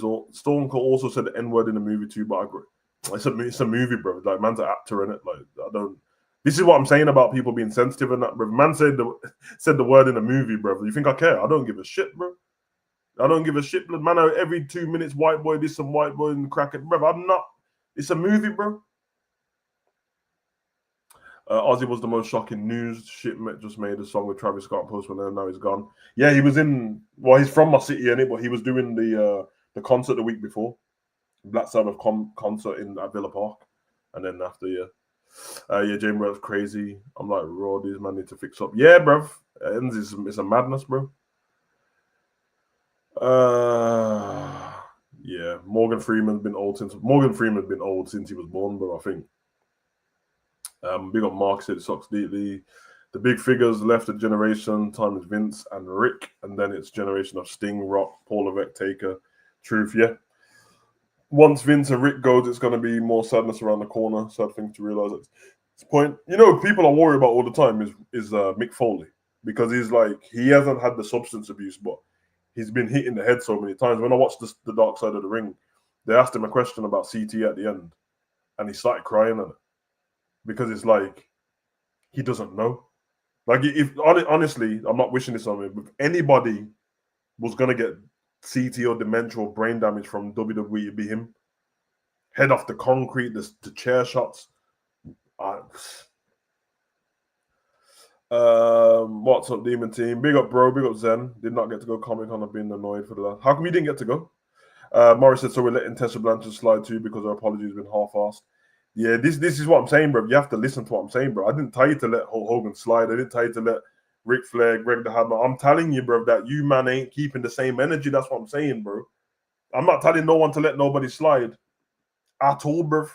also said the N word in the movie too, but I agree. It's a movie, bro. Like, man's an actor in it. Like, I don't. This is what I'm saying about people being sensitive and that, bro. Man said the word in a movie, bro. You think I care? I don't give a shit, bro. I don't give a shit, bro. Man, every 2 minutes, white boy, this some white boy and crack it, bro. I'm not. It's a movie, bro. Ozzy was the most shocking news. Just made a song with Travis Scott and Post Malone, and now he's gone. Yeah, he was in. Well, he's from my city, innit? But he was doing the concert the week before, Black Sabbath concert at Villa Park, and then after yeah, James Brown's crazy. I'm like, raw, these man need to fix up. Yeah, bruv, it's a madness, bro. Yeah, Morgan Freeman's been old since he was born, bro. I think. Big up Mark said it sucks deeply. The big figures left a generation. Time is Vince and Rick, and then it's generation of Sting, Rock, Paul Levesque, Taker, Truth. Yeah. Once Vince and Rick goes, it's going to be more sadness around the corner. Sad thing to realize at this point. You know, people are worried about all the time is Mick Foley, because he's like, he hasn't had the substance abuse, but he's been hit in the head so many times. When I watched the Dark Side of the Ring, they asked him a question about CT at the end, and he started crying at it. Because it's like, he doesn't know. Like, if honestly, I'm not wishing this on him, if anybody was going to get CT or dementia or brain damage from WWE, it'd be him. Head off the concrete, the chair shots. What's up, Demon Team? Big up, bro. Big up, Zen. Did not get to go Comic-Con. I've been annoyed for the last. How come you didn't get to go? Morris said, so we're letting Tessa Blanchard slide too because her apology has been half-assed. Yeah, this is what I'm saying, bro. You have to listen to what I'm saying, bro. I didn't tell you to let Hulk Hogan slide. I didn't tell you to let Ric Flair, Greg the Hammer. I'm telling you, bro, that you, man, ain't keeping the same energy. That's what I'm saying, bro. I'm not telling no one to let nobody slide at all, bro.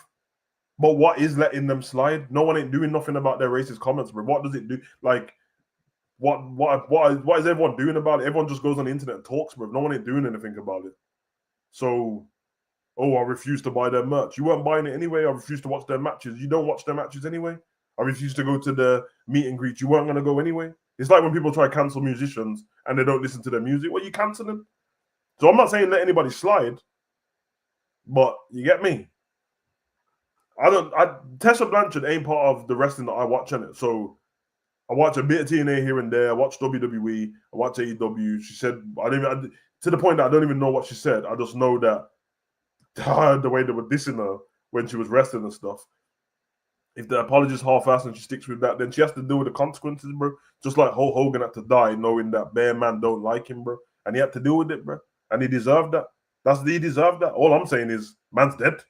But what is letting them slide? No one ain't doing nothing about their racist comments, bro. What does it do? Like, what is everyone doing about it? Everyone just goes on the internet and talks, bro. No one ain't doing anything about it. So, oh, I refuse to buy their merch. You weren't buying it anyway. I refuse to watch their matches. You don't watch their matches anyway. I refuse to go to the meet and greet. You weren't going to go anyway. It's like when people try to cancel musicians and they don't listen to their music. Well, you cancel them. So I'm not saying let anybody slide, but you get me. Tessa Blanchard ain't part of the wrestling that I watch in it. So I watch a bit of TNA here and there. I watch WWE. I watch AEW. She said, to the point that I don't even know what she said. I just know that the way they were dissing her when she was wrestling and stuff. If the apology is half-assed and she sticks with that, then she has to deal with the consequences, bro. Just like Hulk Hogan had to die knowing that Bear Man don't like him, bro. And he had to deal with it, bro. And he deserved that. He deserved that. All I'm saying is, man's dead.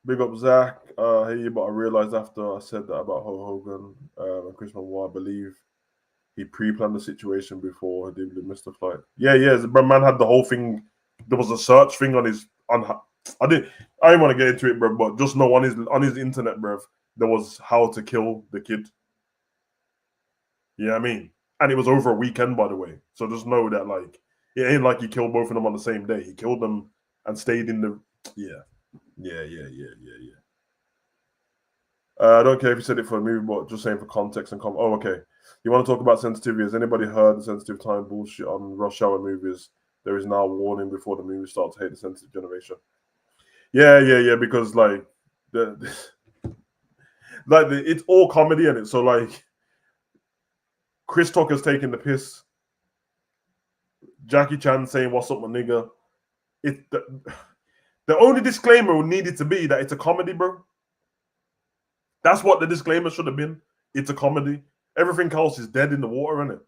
Big up Zach. Hey, but I realized after I said that about Hulk Hogan and Chris Benoit, I believe he pre-planned the situation before he did miss the flight. Yeah, the man had the whole thing. There was a search thing on his. I didn't want to get into it, bro. But just know on his internet, bro, there was how to kill the kid. Yeah, I mean, and it was over a weekend, by the way. So just know that, like, it ain't like he killed both of them on the same day. He killed them and stayed in the. Yeah. I don't care if you said it for a movie, but just saying for context and oh, okay. You want to talk about sensitivity? Has anybody heard the sensitive time bullshit on rush hour movies? There is now a warning before the movie starts. Hate the sensitive generation. Yeah. Because like it's all comedy in it. So like, Chris Tucker's taking the piss. Jackie Chan saying, "What's up, my nigga?" The only disclaimer needed to be that it's a comedy, bro. That's what the disclaimer should have been. It's a comedy. Everything else is dead in the water, isn't it?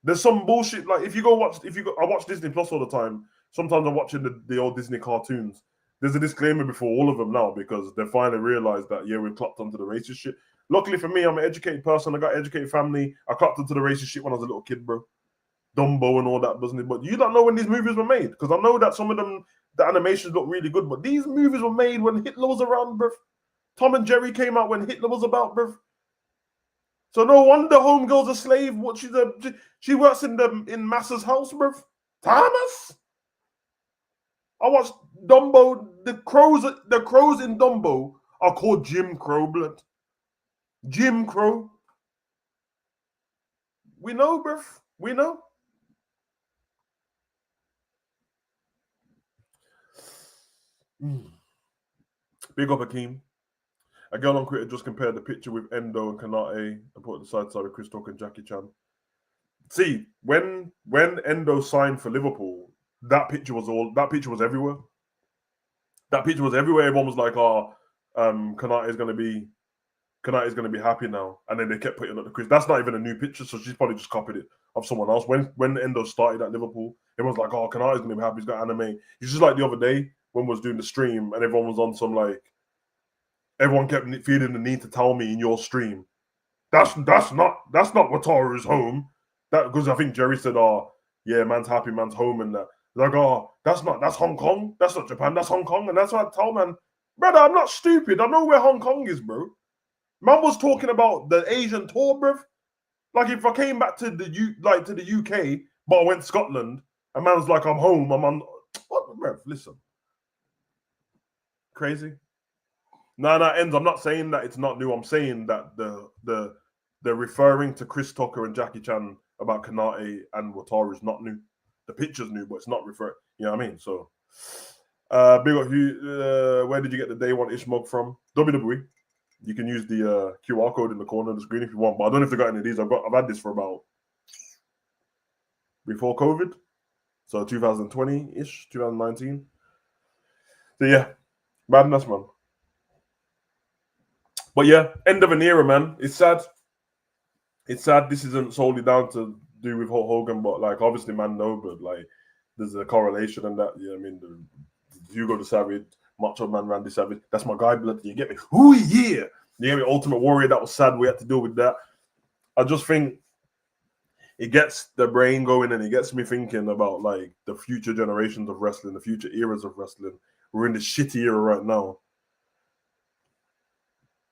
There's some bullshit. Like I watch Disney Plus all the time. Sometimes I'm watching the old Disney cartoons. There's a disclaimer before all of them now because they finally realized that, yeah, we've clocked onto the racist shit. Luckily for me, I'm an educated person. I got an educated family. I clocked into the racist shit when I was a little kid, bro. Dumbo and all that business. But you don't know when these movies were made, because I know that some of them, the animations look really good, but these movies were made when Hitler was around, bro. Tom and Jerry came out when Hitler was about, bro. So no wonder Homegirl's a slave. What she works in Massa's house, bro. Thomas. I watched Dumbo. The crows in Dumbo are called Jim Crow, blood. Jim Crow. We know, bruv. We know. Big up Akeem. A girl on Twitter just compared the picture with Endo and Kanate and put it side with Chris Tucker and Jackie Chan. See, when Endo signed for Liverpool, that picture was everywhere. That picture was everywhere. Everyone was like, "Oh, Kanate is gonna be happy now," and then they kept putting up the Chris. That's not even a new picture, so she's probably just copied it of someone else. When Endo started at Liverpool, everyone's like, "Oh, Kanate is gonna be happy. He's got anime." It's just like the other day when we was doing the stream and everyone was on some like. Everyone kept feeling the need to tell me in your stream, that's not Wataru's home. That because I think Jerry said, "Oh, yeah, man's happy, man's home," and that. Like, "Oh, that's Hong Kong. That's not Japan. That's Hong Kong." And that's why I tell man, brother, I'm not stupid. I know where Hong Kong is, bro. Man was talking about the Asian tour, bro. Like if I came back to the UK, but I went to Scotland, and man's like, "I'm home. I'm on." What, bro? Listen, crazy. No, ends. I'm not saying that it's not new. I'm saying that the referring to Chris Tucker and Jackie Chan about Kanate and Wataru is not new. The picture's new, but it's not referred. You know what I mean? So, big up you. Where did you get the Day One Ish mug from? WWE. You can use the QR code in the corner of the screen if you want. But I don't know if they got any of these. I've had this for about before COVID, so 2020-ish, 2019. So yeah, madness, man. But yeah, end of an era, man. It's sad. It's sad. This isn't solely down to do with Hulk Hogan, but like obviously, man, no, but like there's a correlation in that. Yeah, I mean, the Hugo the Savage, Macho Man Randy Savage. That's my guy, blood. You get me? Ooh yeah. You get me? Ultimate Warrior. That was sad. We had to deal with that. I just think it gets the brain going, and it gets me thinking about like the future generations of wrestling, the future eras of wrestling. We're in the shitty era right now.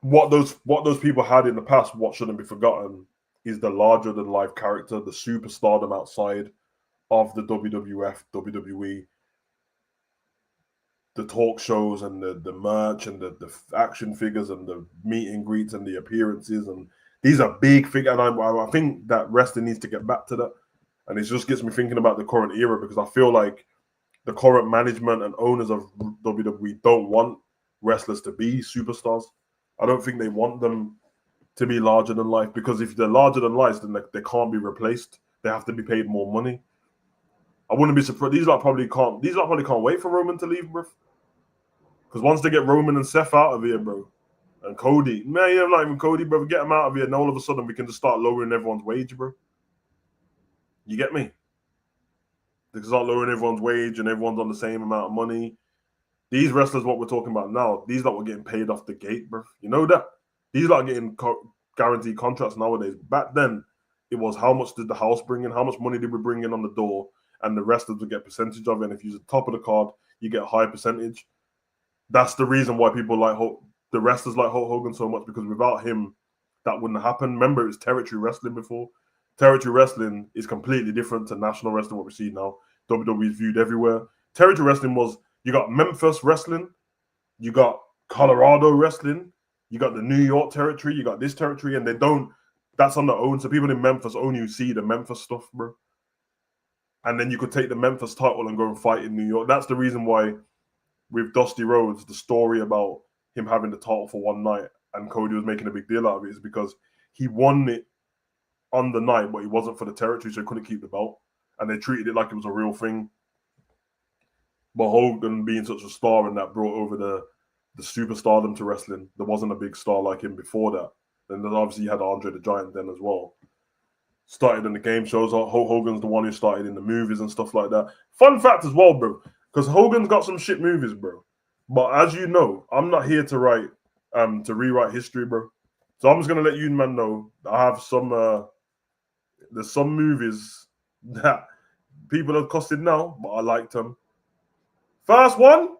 What those people had in the past, what shouldn't be forgotten, is the larger than life character, the superstardom outside of the WWF, WWE, the talk shows and the merch and the action figures and the meet and greets and the appearances, and these are big figures. And I think that wrestling needs to get back to that. And it just gets me thinking about the current era, because I feel like the current management and owners of WWE don't want wrestlers to be superstars. I don't think they want them to be larger than life, because if they're larger than life, then they can't be replaced. They have to be paid more money. I wouldn't be surprised. These lot probably can't wait for Roman to leave, bro. Because once they get Roman and Seth out of here, bro, and Cody, man, yeah, not even Cody, bro, get them out of here, and all of a sudden we can just start lowering everyone's wage, bro. You get me? They can start lowering everyone's wage, and everyone's on the same amount of money. These wrestlers, what we're talking about now, these lot were getting paid off the gate, bro. You know that? These lot are getting guaranteed contracts nowadays. Back then, it was how much did the house bring in, how much money did we bring in on the door, and the wrestlers would get percentage of it. And if you're the top of the card, you get a high percentage. That's the reason why people like the wrestlers like Hulk Hogan so much, because without him, that wouldn't happen. Remember, it was territory wrestling before. Territory wrestling is completely different to national wrestling, what we see now. WWE is viewed everywhere. Territory wrestling was, you got Memphis wrestling, you got Colorado wrestling, you got the New York territory, you got this territory, and that's on their own. So people in Memphis only see the Memphis stuff, bro. And then you could take the Memphis title and go and fight in New York. That's the reason why with Dusty Rhodes, the story about him having the title for one night and Cody was making a big deal out of it is because he won it on the night, but he wasn't for the territory, so he couldn't keep the belt. And they treated it like it was a real thing. But Hogan being such a star, and that brought over the superstardom to wrestling. There wasn't a big star like him before that. And then obviously you had Andre the Giant then as well. Started in the game shows. Hulk Hogan's the one who started in the movies and stuff like that. Fun fact as well, bro, because Hogan's got some shit movies, bro. But as you know, I'm not here to rewrite history, bro. So I'm just gonna let you man know I have some. There's some movies that people have costed now, but I liked them. First one,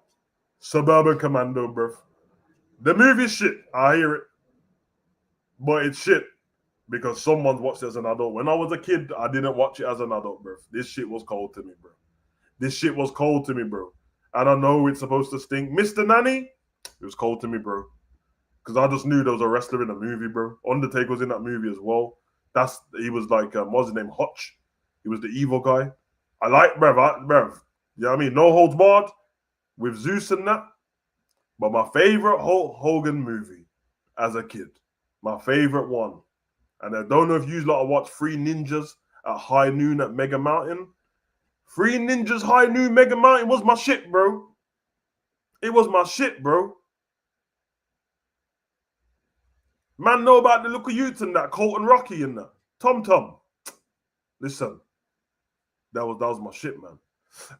Suburban Commando, bruv. The movie's shit. I hear it, but it's shit because someone's watched it as an adult. When I was a kid, I didn't watch it as an adult, bruv. This shit was cold to me, bro. This shit was cold to me, bro. And I know it's supposed to stink. Mr. Nanny, it was cold to me, bro. Because I just knew there was a wrestler in the movie, bro. Undertaker was in that movie as well. He was like, what's his name? Hutch. He was the evil guy. I like, bruv. You know what I mean? No holds barred with Zeus and that. But my favorite Hulk Hogan movie as a kid, my favorite one. And I don't know if you lot watch Three Ninjas at High Noon at Mega Mountain. Three Ninjas High Noon Mega Mountain was my shit, bro. It was my shit, bro. Man know about the local youths and that, Colton Rocky and that. Tom Tom. Listen, that was my shit, man.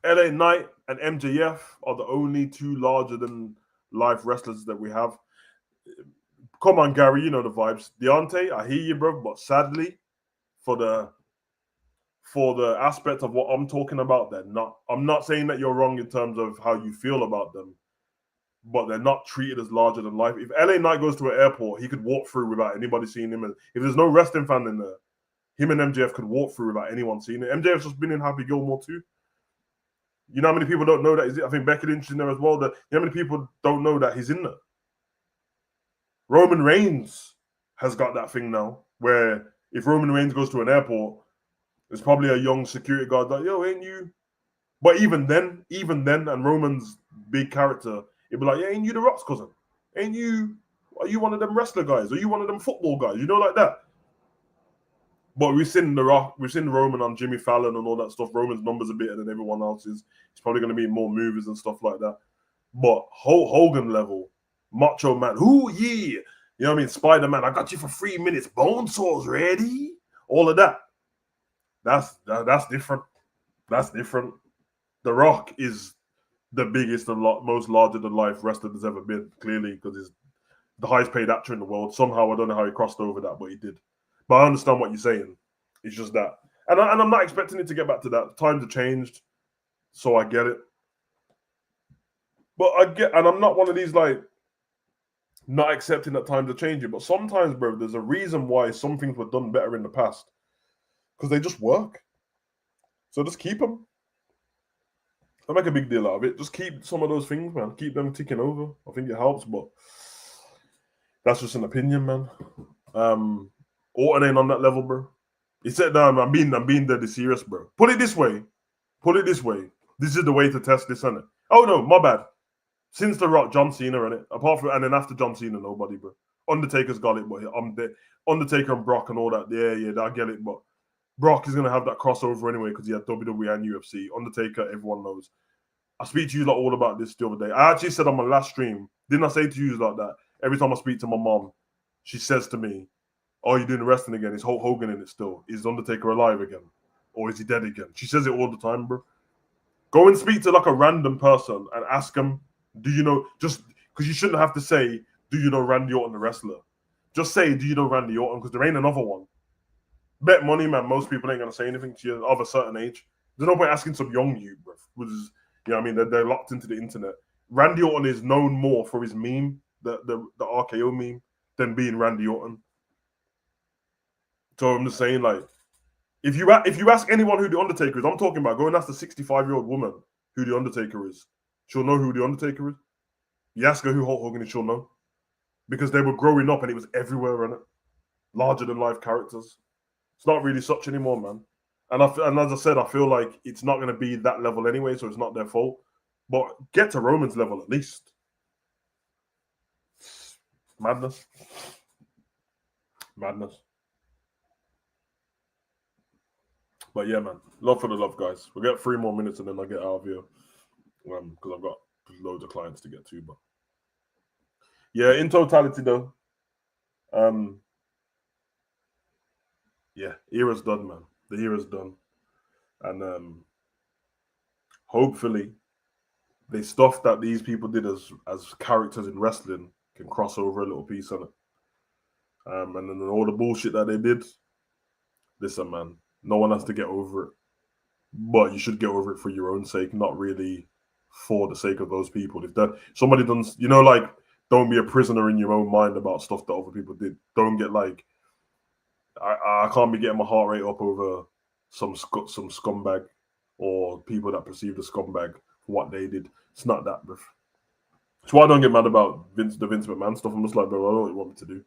LA Knight and MJF are the only two larger than life wrestlers that we have. Come on, Gary, you know the vibes. Deontay, I hear you, bro, but sadly, for the aspect of what I'm talking about, they're not. I'm not saying that you're wrong in terms of how you feel about them, but they're not treated as larger than life. If LA Knight goes to an airport, he could walk through without anybody seeing him. And if there's no wrestling fan in there, him and MJF could walk through without anyone seeing it. MJF's just been in Happy Gilmore too. You know how many people don't know that? I think Becky Lynch is in there as well. You know how many people don't know that he's in there? Roman Reigns has got that thing now, where if Roman Reigns goes to an airport, there's probably a young security guard like, yo, ain't you? But even then, and Roman's big character, it'd be like, yeah, ain't you the Rock's cousin? Ain't you? Are you one of them wrestler guys? Are you one of them football guys? You know, like that. But we've seen The Rock, we've seen Roman on Jimmy Fallon and all that stuff. Roman's numbers are better than everyone else's. He's probably going to be in more movies and stuff like that. But Hogan level, Macho Man, ooh, yeah. You know what I mean? Spider-Man, I got you for 3 minutes. Bone saws ready. All of that. That's different. That's different. The Rock is the biggest and most larger than life wrestler there's ever been, clearly, because he's the highest paid actor in the world. Somehow, I don't know how he crossed over that, but he did. But I understand what you're saying. It's just that. And I'm not expecting it to get back to that. Times have changed, so I get it. But and I'm not one of these, like, not accepting that times are changing. But sometimes, bro, there's a reason why some things were done better in the past. Because they just work. So just keep them. Don't make a big deal out of it. Just keep some of those things, man. Keep them ticking over. I think it helps, but that's just an opinion, man. Orton ain't on that level, bro. He said, "No, I'm being dead serious, bro." Put it this way. This is the way to test this, isn't it? Oh no, my bad. Since The Rock, John Cena, innit? Apart from, and then after John Cena, nobody, bro. Undertaker's got it, but I'm there. Undertaker and Brock and all that. Yeah, I get it, but Brock is gonna have that crossover anyway because he had WWE and UFC. Undertaker, everyone knows. I speak to you lot all about this the other day. I actually said on my last stream, didn't I say to you like that? Every time I speak to my mom, she says to me, "Oh, you're doing wrestling again? Is Hulk Hogan in it still? Is Undertaker alive again? Or is he dead again?" She says it all the time, bro. Go and speak to like a random person and ask them, "Do you know?" Just because you shouldn't have to say, "Do you know Randy Orton, the wrestler?" Just say, "Do you know Randy Orton?" Because there ain't another one. Bet money, man. Most people ain't gonna say anything to you of a certain age. There's no point asking some young you, bro. Who's, you know what I mean? They're locked into the internet. Randy Orton is known more for his meme, the RKO meme, than being Randy Orton. So I'm just saying, like, if you ask anyone who the Undertaker is, I'm talking about go and ask the 65-year-old woman who the Undertaker is. She'll know who the Undertaker is. You ask her who Hulk Hogan is, she'll know. Because they were growing up and it was everywhere, in it. Larger than life characters. It's not really such anymore, man. And as I said, I feel like it's not going to be that level anyway, so it's not their fault. But get to Roman's level at least. Madness. But yeah, man. Love for the love, guys. We'll get 3 more minutes and then I'll get out of here. Because I've got loads of clients to get to. But yeah, in totality though, yeah, era's done, man. The era's done. And hopefully the stuff that these people did as characters in wrestling can cross over a little piece on it. And then all the bullshit that they did. Listen, man, no one has to get over it, but you should get over it for your own sake, not really for the sake of those people. If that somebody does, like, don't be a prisoner in your own mind about stuff that other people did. Don't get like, I can't be getting my heart rate up over some scumbag or people that perceive the scumbag for what they did. It's not that, bro. That's why I don't get mad about the Vince McMahon stuff. I'm just like, bro, I don't know what you want me to do.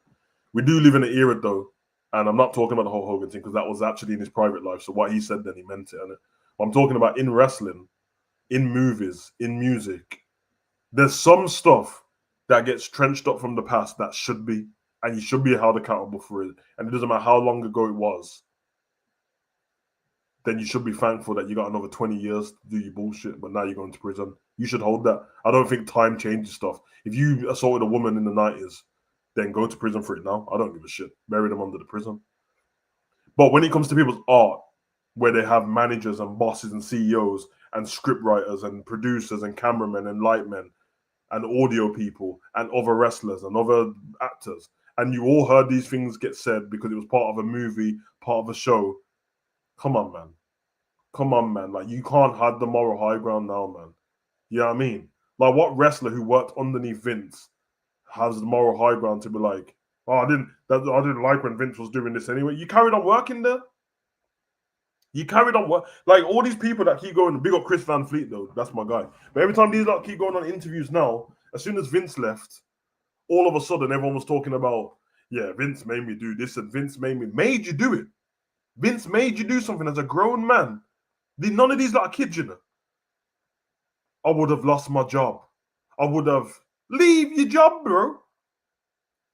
We do live in an era, though, and I'm not talking about the whole Hogan thing because that was actually in his private life. So what he said then, he meant it. And I'm talking about in wrestling, in movies, in music. There's some stuff that gets trenched up from the past that should be, and you should be held accountable for it. And it doesn't matter how long ago it was. Then you should be thankful that you got another 20 years to do your bullshit, but now you're going to prison. You should hold that. I don't think time changes stuff. If you assaulted a woman in the 90s, then go to prison for it now. I don't give a shit. Bury them under the prison. But when it comes to people's art, where they have managers and bosses and CEOs and script writers and producers and cameramen and lightmen and audio people and other wrestlers and other actors, and you all heard these things get said because it was part of a movie, part of a show. Come on, man. Come on, man. Like, you can't hide the moral high ground now, man. You know what I mean? Like, what wrestler who worked underneath Vince has the moral high ground to be like, oh, I didn't like when Vince was doing this anyway. You carried on working there. You carried on work. Like, all these people that keep going, big up Chris Van Fleet, though. That's my guy. But every time these keep going on interviews now, as soon as Vince left, all of a sudden everyone was talking about, yeah, Vince made me do this and Vince made you do it. Vince made you do something as a grown man. None of these kids, you know. I would have lost my job. I would have leave your job, bro.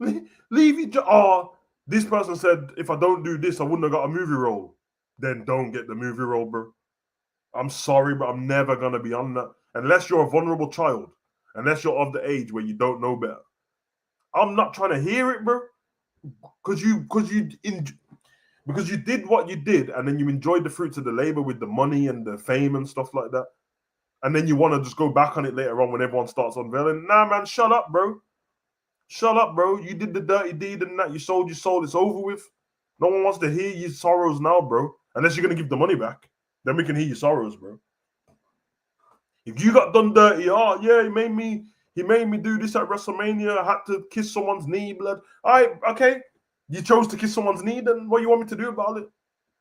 Leave your job. Oh, this person said if I don't do this, I wouldn't have got a movie role. Then don't get the movie role, bro. I'm sorry, but I'm never gonna be on that unless you're a vulnerable child. Unless you're of the age where you don't know better. I'm not trying to hear it, bro. Because you did what you did, and then you enjoyed the fruits of the labor with the money and the fame and stuff like that. And then you want to just go back on it later on when everyone starts unveiling. Nah, man, shut up, bro. Shut up, bro. You did the dirty deed and that. You sold your soul. It's over with. No one wants to hear your sorrows now, bro. Unless you're going to give the money back. Then we can hear your sorrows, bro. If you got done dirty, oh, yeah, he made me do this at WrestleMania. I had to kiss someone's knee, blood. All right, okay. You chose to kiss someone's knee, then what do you want me to do about it?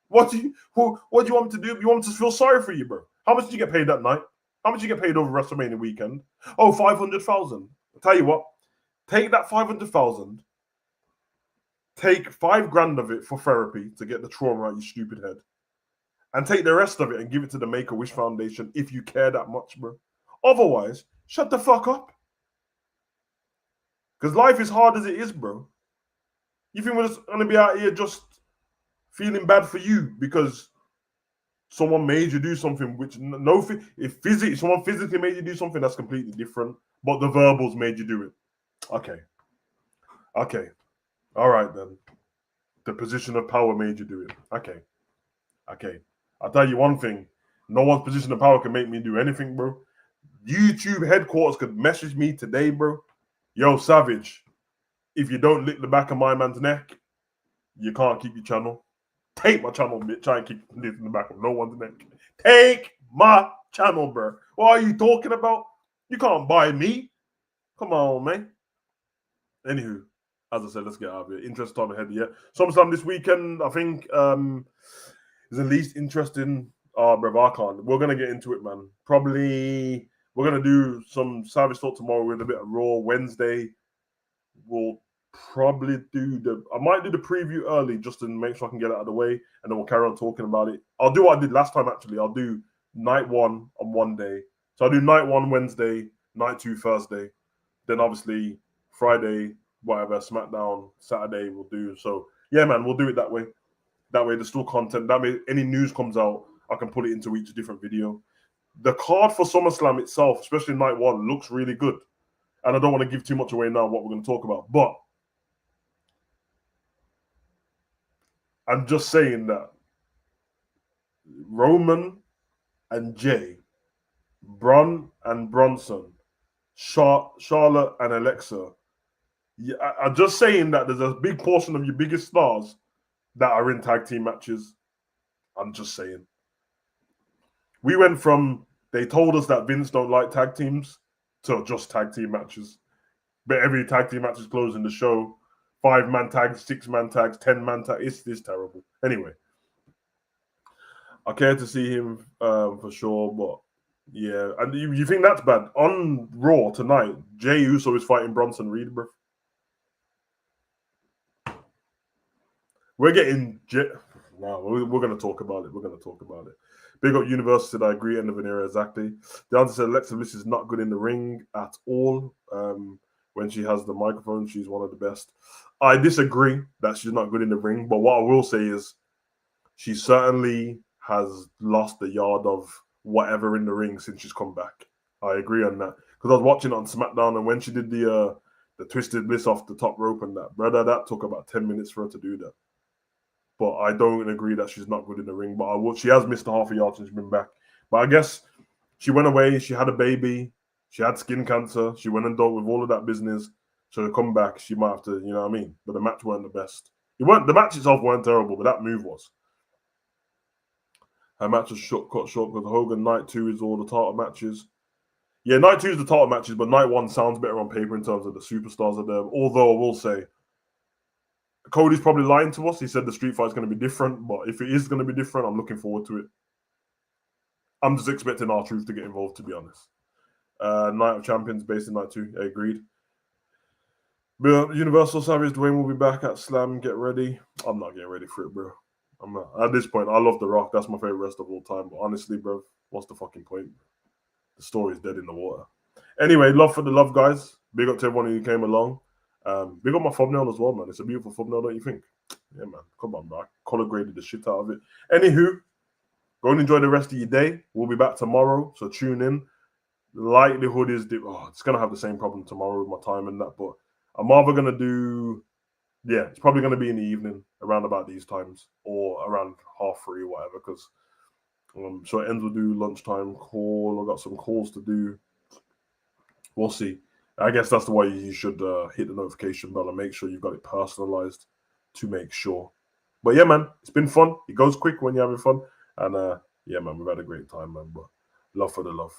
What do you want me to do? You want me to feel sorry for you, bro? How much did you get paid that night? How much did you get paid over WrestleMania weekend? Oh, 500,000. I'll tell you what. Take that 500,000. Take $5,000 of it for therapy to get the trauma out your stupid head. And take the rest of it and give it to the Make-A-Wish Foundation if you care that much, bro. Otherwise, shut the fuck up. Because life is hard as it is, bro. You think we're just going to be out here just feeling bad for you because someone made you do something which if someone physically made you do something, that's completely different. But the verbals made you do it. Okay. All right, then. The position of power made you do it. Okay. I'll tell you one thing. No one's position of power can make me do anything, bro. YouTube headquarters could message me today, bro. Yo, Savage, if you don't lick the back of my man's neck, you can't keep your channel. Take my channel, bitch. Try and keep this in the back of no one's neck. Take my channel, bro. What are you talking about? You can't buy me. Come on, man. Anywho, as I said, let's get out of here. Interest time ahead, yeah. SummerSlam this weekend, I think, is the least interesting. Bro, I can't. We're gonna get into it, man. Probably we're gonna do some Savage Talk tomorrow with a bit of Raw. Wednesday, we'll probably I might do the preview early just to make sure I can get it out of the way, and then we'll carry on talking about it. I'll do what I did last time, actually. I'll do night one on one day. So I'll do night one Wednesday, night two Thursday. Then obviously Friday, whatever, SmackDown, Saturday we'll do. So yeah, man, we'll do it that way. That way there's still content. That way any news comes out, I can put it into each different video. The card for SummerSlam itself, especially night one, looks really good. And I don't want to give too much away now what we're going to talk about. But I'm just saying that Roman and Jay, Braun and Bronson, Charlotte and Alexa, Yeah, I'm just saying that there's a big portion of your biggest stars that are in tag team matches. I'm just saying. We went from they told us that Vince don't like tag teams to just tag team matches. But every tag team match is closing the show. 5-man tags, 6-man tags, 10-man tags. It's terrible. Anyway, I care to see him for sure, but yeah. And you think that's bad? On Raw tonight, Jey Uso is fighting Bronson Reed, bro. We're getting... Wow, we're going to talk about it. We're going to talk about it. Big up Universe said, I agree, end of an era, exactly. The answer said, Alexa Bliss is not good in the ring at all. When she has the microphone, she's one of the best. I disagree that she's not good in the ring, but what I will say is she certainly has lost the yard of whatever in the ring since she's come back. I agree on that. Because I was watching it on SmackDown, and when she did the Twisted Bliss off the top rope and that, brother, that took about 10 minutes for her to do that. But I don't agree that she's not good in the ring. But she has missed a half a yard since she's been back. But I guess she went away. She had a baby. She had skin cancer. She went and dealt with all of that business. So to come back, she might have to, you know what I mean? But the match weren't the best. The match itself weren't terrible, but that move was. Her match was cut short because Hogan Night 2 is all the title matches. Yeah, Night 2 is the title matches, but Night 1 sounds better on paper in terms of the superstars of them. Although I will say, Cody's probably lying to us. He said the street fight is going to be different, but if it is going to be different, I'm looking forward to it. I'm just expecting R-Truth to get involved, to be honest. Night of Champions based in Night 2. I agreed. But Universal Savage, Dwayne will be back at Slam. Get ready. I'm not getting ready for it, bro. I'm not. At this point, I love The Rock. That's my favorite wrestler of all time. But honestly, bro, what's the fucking point? The story's dead in the water. Anyway, love for the love, guys. Big up to everyone who came along. Big up my thumbnail as well, man. It's a beautiful thumbnail, don't you think? Yeah, man. Come on, bro. Color graded the shit out of it. Anywho, go and enjoy the rest of your day. We'll be back tomorrow, so tune in. The likelihood is it's going to have the same problem tomorrow with my time and that, but I'm either going to do, it's probably going to be in the evening around about these times or around 3:30, whatever, because so it ends will do lunchtime call. I've got some calls to do. We'll see. I guess that's the way you should hit the notification bell and make sure you've got it personalized to make sure. But yeah, man, it's been fun. It goes quick when you're having fun. And yeah, man, we've had a great time, man. But love for the love.